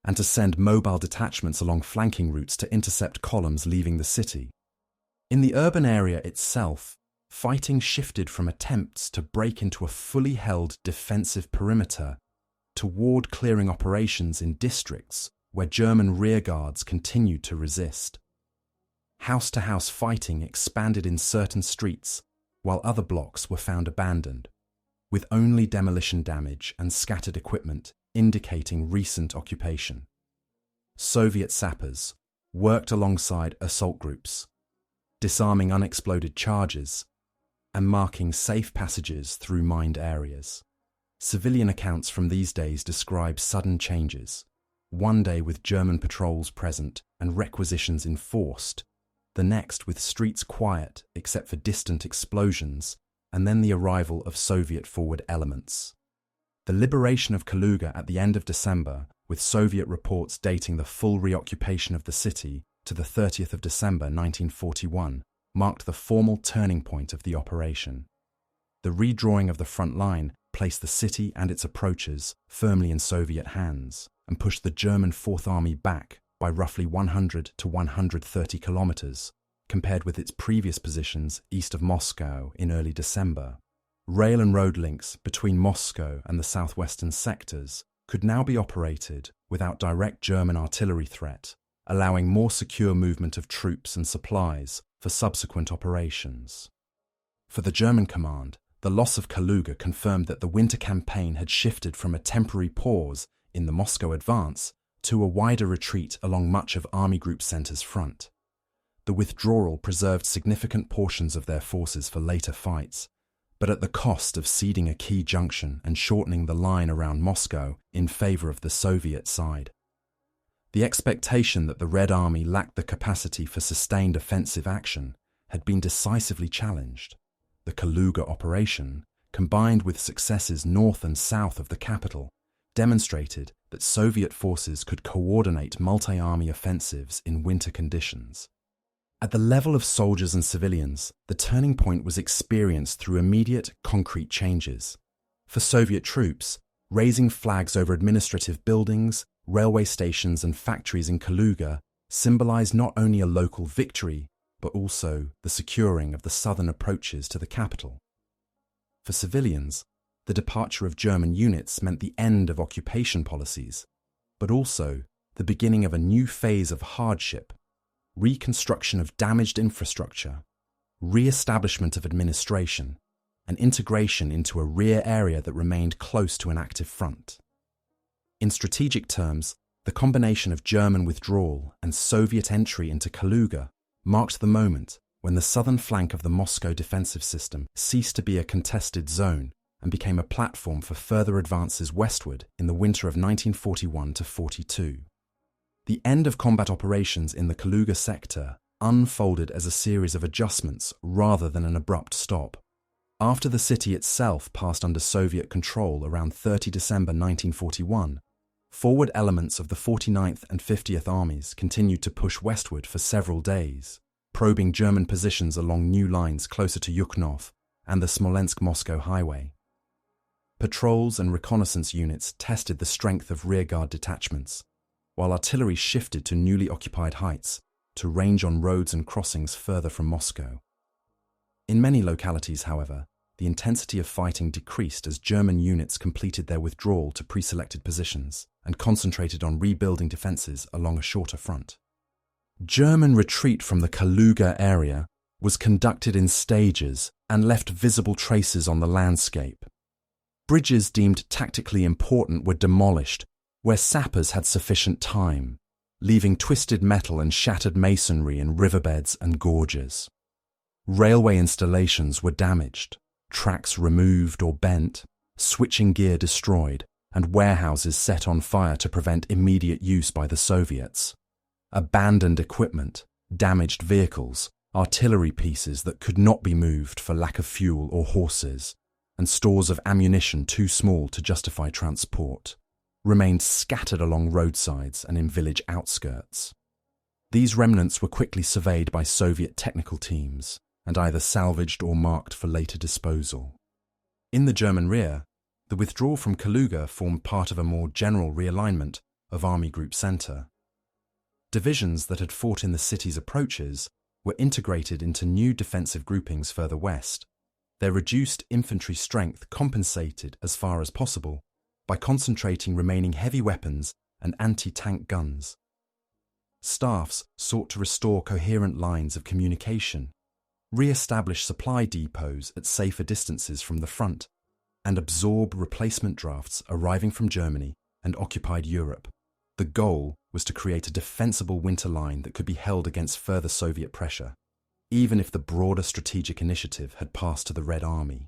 and to send mobile detachments along flanking routes to intercept columns leaving the city. In the urban area itself, fighting shifted from attempts to break into a fully held defensive perimeter toward clearing operations in districts where German rearguards continued to resist. House-to-house fighting expanded in certain streets, while other blocks were found abandoned, with only demolition damage and scattered equipment indicating recent occupation. Soviet sappers worked alongside assault groups, disarming unexploded charges and marking safe passages through mined areas. Civilian accounts from these days describe sudden changes, one day with German patrols present and requisitions enforced, the next with streets quiet except for distant explosions, and then the arrival of Soviet forward elements. The liberation of Kaluga at the end of December, with Soviet reports dating the full reoccupation of the city to the 30th of December 1941, marked the formal turning point of the operation. The redrawing of the front line placed the city and its approaches firmly in Soviet hands and pushed the German Fourth Army back by roughly 100 to 130 kilometers, compared with its previous positions east of Moscow in early December. Rail and road links between Moscow and the southwestern sectors could now be operated without direct German artillery threat, allowing more secure movement of troops and supplies for subsequent operations. For the German command, the loss of Kaluga confirmed that the winter campaign had shifted from a temporary pause in the Moscow advance to a wider retreat along much of Army Group Center's front. The withdrawal preserved significant portions of their forces for later fights, but at the cost of ceding a key junction and shortening the line around Moscow in favor of the Soviet side. The expectation that the Red Army lacked the capacity for sustained offensive action had been decisively challenged. The Kaluga operation, combined with successes north and south of the capital, demonstrated that Soviet forces could coordinate multi-army offensives in winter conditions. At the level of soldiers and civilians, the turning point was experienced through immediate, concrete changes. For Soviet troops, raising flags over administrative buildings, railway stations and factories in Kaluga symbolized not only a local victory, but also the securing of the southern approaches to the capital. For civilians, the departure of German units meant the end of occupation policies, but also the beginning of a new phase of hardship, reconstruction of damaged infrastructure, re-establishment of administration, and integration into a rear area that remained close to an active front. In strategic terms, the combination of German withdrawal and Soviet entry into Kaluga marked the moment when the southern flank of the Moscow defensive system ceased to be a contested zone and became a platform for further advances westward in the winter of 1941-42. The end of combat operations in the Kaluga sector unfolded as a series of adjustments rather than an abrupt stop. After the city itself passed under Soviet control around 30 December 1941, forward elements of the 49th and 50th Armies continued to push westward for several days, probing German positions along new lines closer to Zhukov and the Smolensk-Moscow highway. Patrols and reconnaissance units tested the strength of rearguard detachments, while artillery shifted to newly occupied heights to range on roads and crossings further from Moscow. In many localities, however, the intensity of fighting decreased as German units completed their withdrawal to pre-selected positions and concentrated on rebuilding defences along a shorter front. German retreat from the Kaluga area was conducted in stages and left visible traces on the landscape. Bridges deemed tactically important were demolished where sappers had sufficient time, leaving twisted metal and shattered masonry in riverbeds and gorges. Railway installations were damaged, tracks removed or bent, switching gear destroyed, and warehouses set on fire to prevent immediate use by the Soviets. Abandoned equipment, damaged vehicles, artillery pieces that could not be moved for lack of fuel or horses, and stores of ammunition too small to justify transport, remained scattered along roadsides and in village outskirts. These remnants were quickly surveyed by Soviet technical teams and either salvaged or marked for later disposal. In the German rear, the withdrawal from Kaluga formed part of a more general realignment of Army Group Center. Divisions that had fought in the city's approaches were integrated into new defensive groupings further west. Their reduced infantry strength compensated as far as possible by concentrating remaining heavy weapons and anti-tank guns. Staffs sought to restore coherent lines of communication, re-establish supply depots at safer distances from the front, and absorb replacement drafts arriving from Germany and occupied Europe. The goal was to create a defensible winter line that could be held against further Soviet pressure, even if the broader strategic initiative had passed to the Red Army.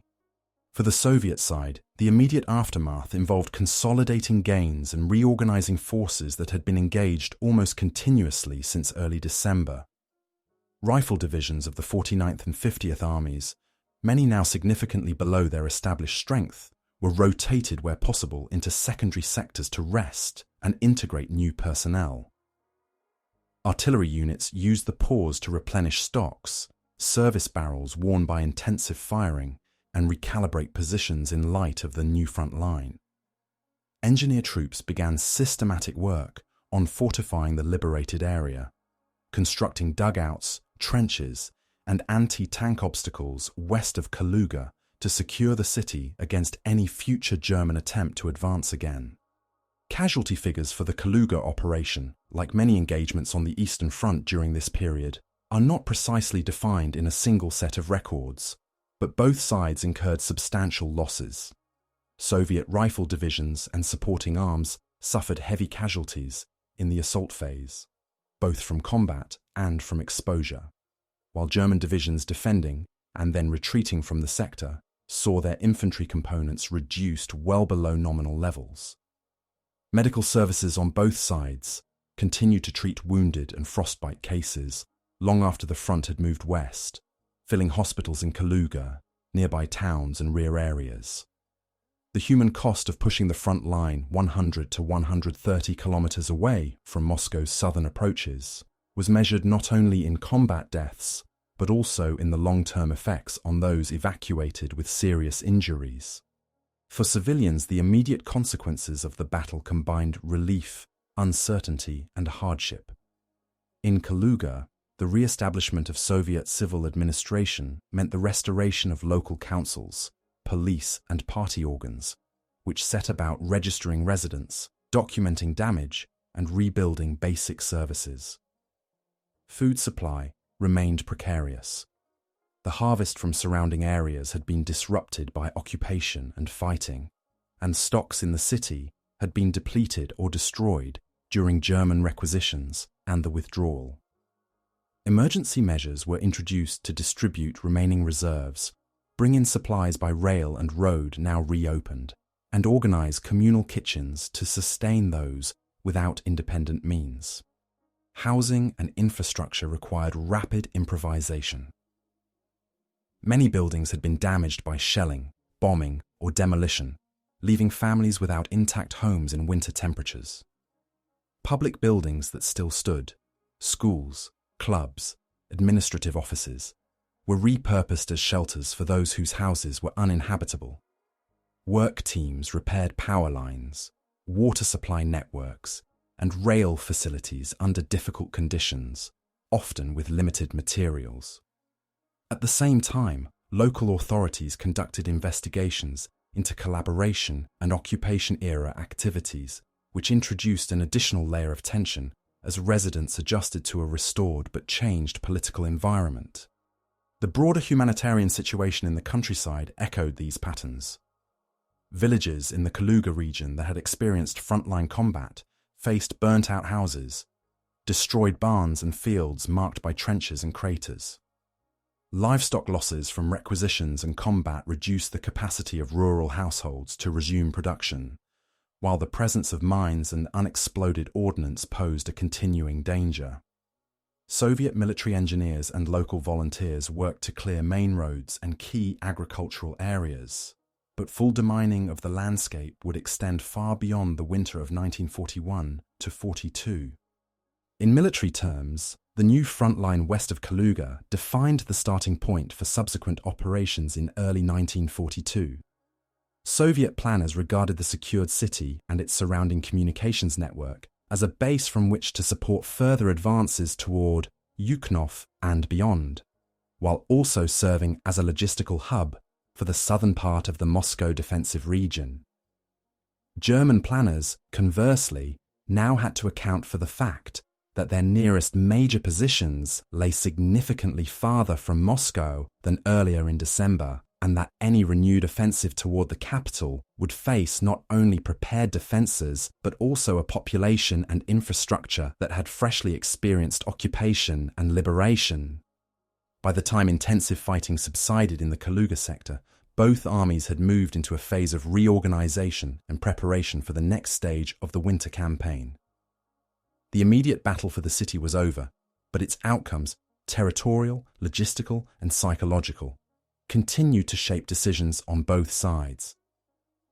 For the Soviet side, the immediate aftermath involved consolidating gains and reorganizing forces that had been engaged almost continuously since early December. Rifle divisions of the 49th and 50th Armies, many now significantly below their established strength, were rotated where possible into secondary sectors to rest and integrate new personnel. Artillery units used the pause to replenish stocks, service barrels worn by intensive firing, and recalibrate positions in light of the new front line. Engineer troops began systematic work on fortifying the liberated area, constructing dugouts, trenches, and anti-tank obstacles west of Kaluga to secure the city against any future German attempt to advance again. Casualty figures for the Kaluga operation, like many engagements on the Eastern Front during this period, are not precisely defined in a single set of records, but both sides incurred substantial losses. Soviet rifle divisions and supporting arms suffered heavy casualties in the assault phase, both from combat and from exposure, while German divisions defending and then retreating from the sector saw their infantry components reduced well below nominal levels. Medical services on both sides continued to treat wounded and frostbite cases long after the front had moved west, filling hospitals in Kaluga, nearby towns and rear areas. The human cost of pushing the front line 100 to 130 kilometers away from Moscow's southern approaches was measured not only in combat deaths, but also in the long-term effects on those evacuated with serious injuries. For civilians, the immediate consequences of the battle combined relief, uncertainty, and hardship. In Kaluga, the re-establishment of Soviet civil administration meant the restoration of local councils, police, and party organs, which set about registering residents, documenting damage, and rebuilding basic services. Food supply remained precarious. The harvest from surrounding areas had been disrupted by occupation and fighting, and stocks in the city had been depleted or destroyed during German requisitions and the withdrawal. Emergency measures were introduced to distribute remaining reserves, bring in supplies by rail and road now reopened, and organize communal kitchens to sustain those without independent means. Housing and infrastructure required rapid improvisation. Many buildings had been damaged by shelling, bombing, or demolition, leaving families without intact homes in winter temperatures. Public buildings that still stood, schools, clubs, administrative offices, were repurposed as shelters for those whose houses were uninhabitable. Work teams repaired power lines, water supply networks, and rail facilities under difficult conditions, often with limited materials. At the same time, local authorities conducted investigations into collaboration and occupation-era activities, which introduced an additional layer of tension as residents adjusted to a restored but changed political environment. The broader humanitarian situation in the countryside echoed these patterns. Villages in the Kaluga region that had experienced frontline combat faced burnt-out houses, destroyed barns and fields marked by trenches and craters. Livestock losses from requisitions and combat reduced the capacity of rural households to resume production, while the presence of mines and unexploded ordnance posed a continuing danger. Soviet military engineers and local volunteers worked to clear main roads and key agricultural areas, but full demining of the landscape would extend far beyond the winter of 1941 to 42. In military terms, the new front line west of Kaluga defined the starting point for subsequent operations in early 1942. Soviet planners regarded the secured city and its surrounding communications network as a base from which to support further advances toward Zhukov and beyond, while also serving as a logistical hub for the southern part of the Moscow defensive region. German planners, conversely, now had to account for the fact that their nearest major positions lay significantly farther from Moscow than earlier in December, and that any renewed offensive toward the capital would face not only prepared defences but also a population and infrastructure that had freshly experienced occupation and liberation. By the time intensive fighting subsided in the Kaluga sector, both armies had moved into a phase of reorganisation and preparation for the next stage of the winter campaign. The immediate battle for the city was over, but its outcomes, territorial, logistical, and psychological, continued to shape decisions on both sides.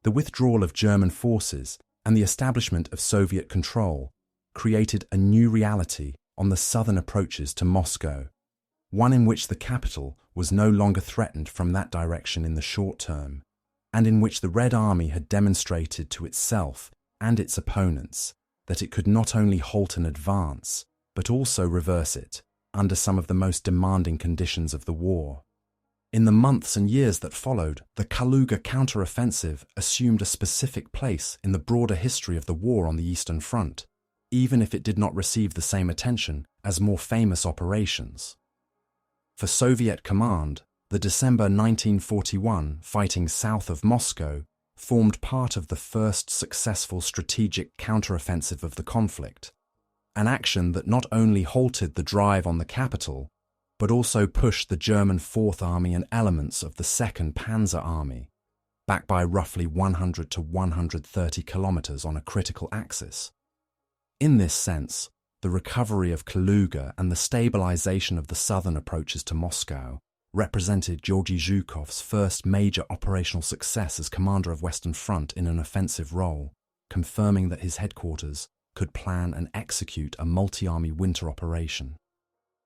The withdrawal of German forces and the establishment of Soviet control created a new reality on the southern approaches to Moscow, one in which the capital was no longer threatened from that direction in the short term, and in which the Red Army had demonstrated to itself and its opponents that it could not only halt an advance, but also reverse it under some of the most demanding conditions of the war. In the months and years that followed, the Kaluga Counteroffensive assumed a specific place in the broader history of the war on the Eastern Front, even if it did not receive the same attention as more famous operations. For Soviet command, the December 1941 fighting south of Moscow formed part of the first successful strategic counteroffensive of the conflict, an action that not only halted the drive on the capital, but also pushed the German Fourth Army and elements of the Second Panzer Army back by roughly 100 to 130 kilometers on a critical axis. In this sense, the recovery of Kaluga and the stabilization of the southern approaches to Moscow represented Georgy Zhukov's first major operational success as commander of Western Front in an offensive role, confirming that his headquarters could plan and execute a multi-army winter operation.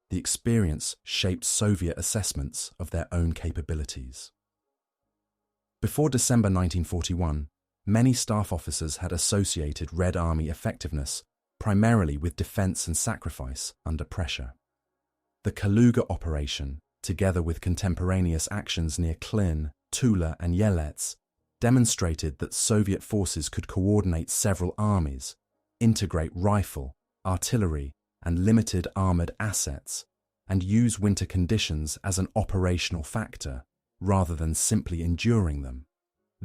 The experience shaped Soviet assessments of their own capabilities. Before December 1941, many staff officers had associated Red Army effectiveness primarily with defense and sacrifice under pressure. The Kaluga operation, together with contemporaneous actions near Klin, Tula and Yelets, demonstrated that Soviet forces could coordinate several armies, integrate rifle, artillery, and limited armoured assets, and use winter conditions as an operational factor, rather than simply enduring them.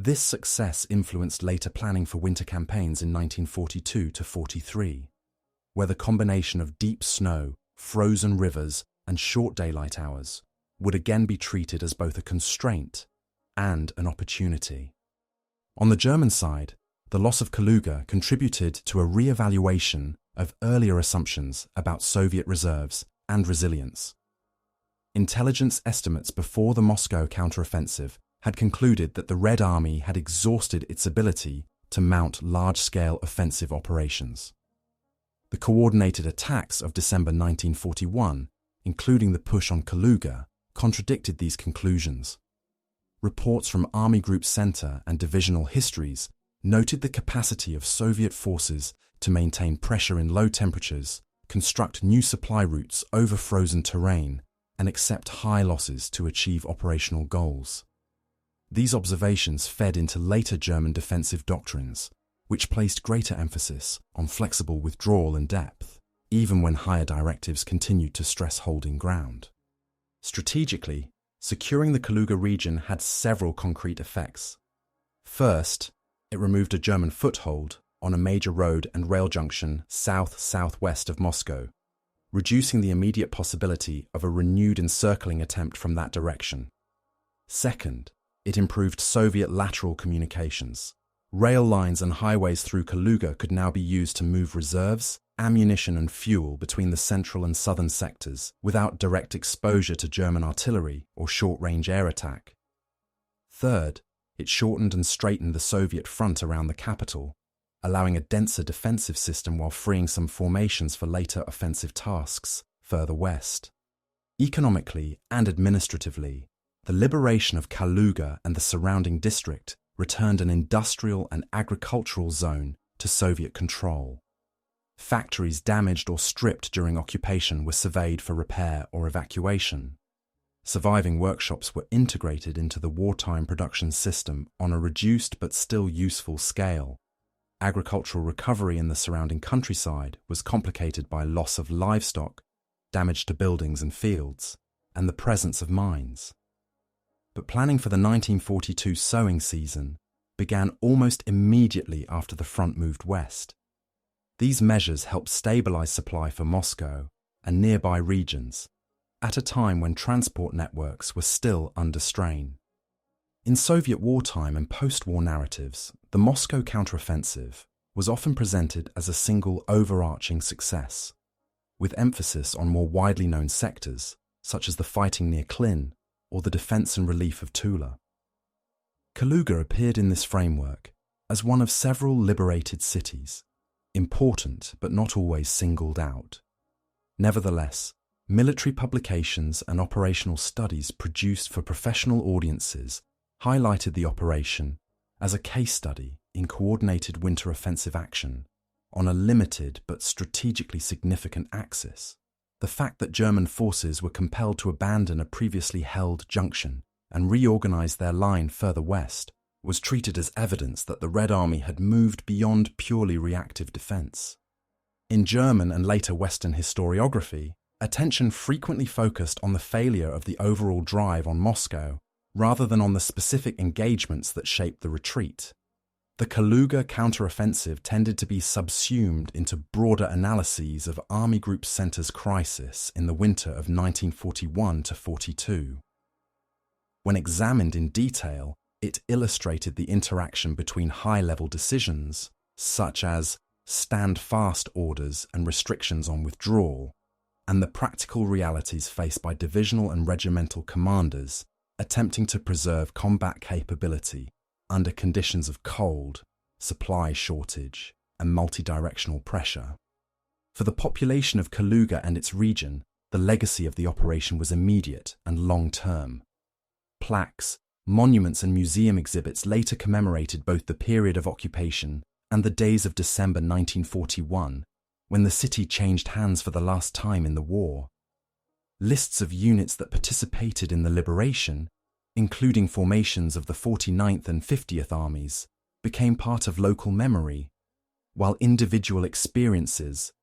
This success influenced later planning for winter campaigns in 1942 to 43, where the combination of deep snow, frozen rivers, and short daylight hours would again be treated as both a constraint and an opportunity. On the German side, the loss of Kaluga contributed to a re-evaluation of earlier assumptions about Soviet reserves and resilience. Intelligence estimates before the Moscow counteroffensive had concluded that the Red Army had exhausted its ability to mount large-scale offensive operations. The coordinated attacks of December 1941, including the push on Kaluga, contradicted these conclusions. Reports from Army Group Center and divisional histories noted the capacity of Soviet forces to maintain pressure in low temperatures, construct new supply routes over frozen terrain, and accept high losses to achieve operational goals. These observations fed into later German defensive doctrines, which placed greater emphasis on flexible withdrawal and depth, even when higher directives continued to stress holding ground. Strategically, securing the Kaluga region had several concrete effects. First, it removed a German foothold on a major road and rail junction south-southwest of Moscow, reducing the immediate possibility of a renewed encircling attempt from that direction. Second, it improved Soviet lateral communications. Rail lines and highways through Kaluga could now be used to move reserves, ammunition and fuel between the central and southern sectors without direct exposure to German artillery or short-range air attack. Third, it shortened and straightened the Soviet front around the capital, allowing a denser defensive system while freeing some formations for later offensive tasks further west. Economically and administratively, the liberation of Kaluga and the surrounding district returned an industrial and agricultural zone to Soviet control. Factories damaged or stripped during occupation were surveyed for repair or evacuation. Surviving workshops were integrated into the wartime production system on a reduced but still useful scale. Agricultural recovery in the surrounding countryside was complicated by loss of livestock, damage to buildings and fields, and the presence of mines. But planning for the 1942 sowing season began almost immediately after the front moved west. These measures helped stabilize supply for Moscow and nearby regions at a time when transport networks were still under strain. In Soviet wartime and post-war narratives, the Moscow counteroffensive was often presented as a single overarching success, with emphasis on more widely known sectors, such as the fighting near Klin or the defense and relief of Tula. Kaluga appeared in this framework as one of several liberated cities, important but not always singled out. Nevertheless, military publications and operational studies produced for professional audiences highlighted the operation as a case study in coordinated winter offensive action on a limited but strategically significant axis. The fact that German forces were compelled to abandon a previously held junction and reorganize their line further west was treated as evidence that the Red Army had moved beyond purely reactive defense. In German and later Western historiography, attention frequently focused on the failure of the overall drive on Moscow rather than on the specific engagements that shaped the retreat. The Kaluga counteroffensive tended to be subsumed into broader analyses of Army Group Center's crisis in the winter of 1941-42. When examined in detail, it illustrated the interaction between high-level decisions, such as stand-fast orders and restrictions on withdrawal, and the practical realities faced by divisional and regimental commanders attempting to preserve combat capability under conditions of cold, supply shortage, and multi-directional pressure. For the population of Kaluga and its region, the legacy of the operation was immediate and long-term. Plaques, monuments and museum exhibits later commemorated both the period of occupation and the days of December 1941, when the city changed hands for the last time in the war. Lists of units that participated in the liberation, including formations of the 49th and 50th Armies, became part of local memory, while individual experiences,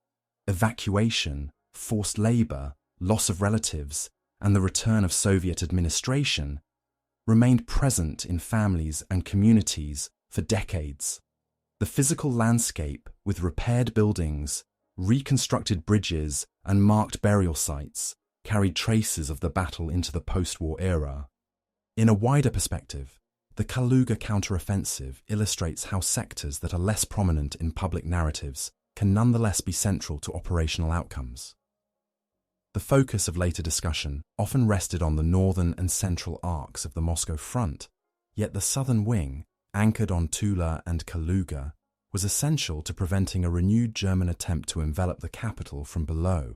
evacuation, forced labor, loss of relatives, and the return of Soviet administration remained present in families and communities for decades. The physical landscape, with repaired buildings, reconstructed bridges, and marked burial sites, carried traces of the battle into the post-war era. In a wider perspective, the Kaluga counteroffensive illustrates how sectors that are less prominent in public narratives can nonetheless be central to operational outcomes. The focus of later discussion often rested on the northern and central arcs of the Moscow front, yet the southern wing, anchored on Tula and Kaluga, was essential to preventing a renewed German attempt to envelop the capital from below.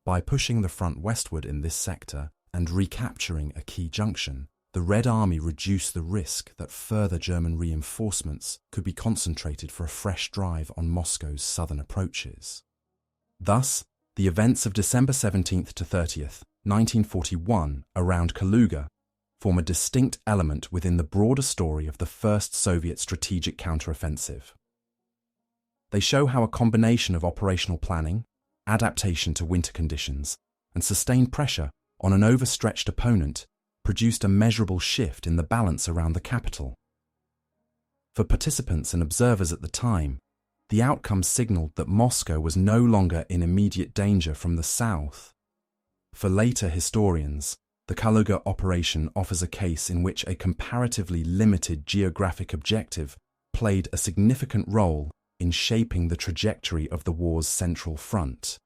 By pushing the front westward in this sector and recapturing a key junction, the Red Army reduced the risk that further German reinforcements could be concentrated for a fresh drive on Moscow's southern approaches. Thus, the events of December 17th to 30th 1941, around Kaluga, form a distinct element within the broader story of the First Soviet Strategic Counteroffensive. They show how a combination of operational planning, adaptation to winter conditions, and sustained pressure on an overstretched opponent produced a measurable shift in the balance around the capital. For participants and observers at the time, the outcome signaled that Moscow was no longer in immediate danger from the south. For later historians, the Kaluga operation offers a case in which a comparatively limited geographic objective played a significant role in shaping the trajectory of the war's central front.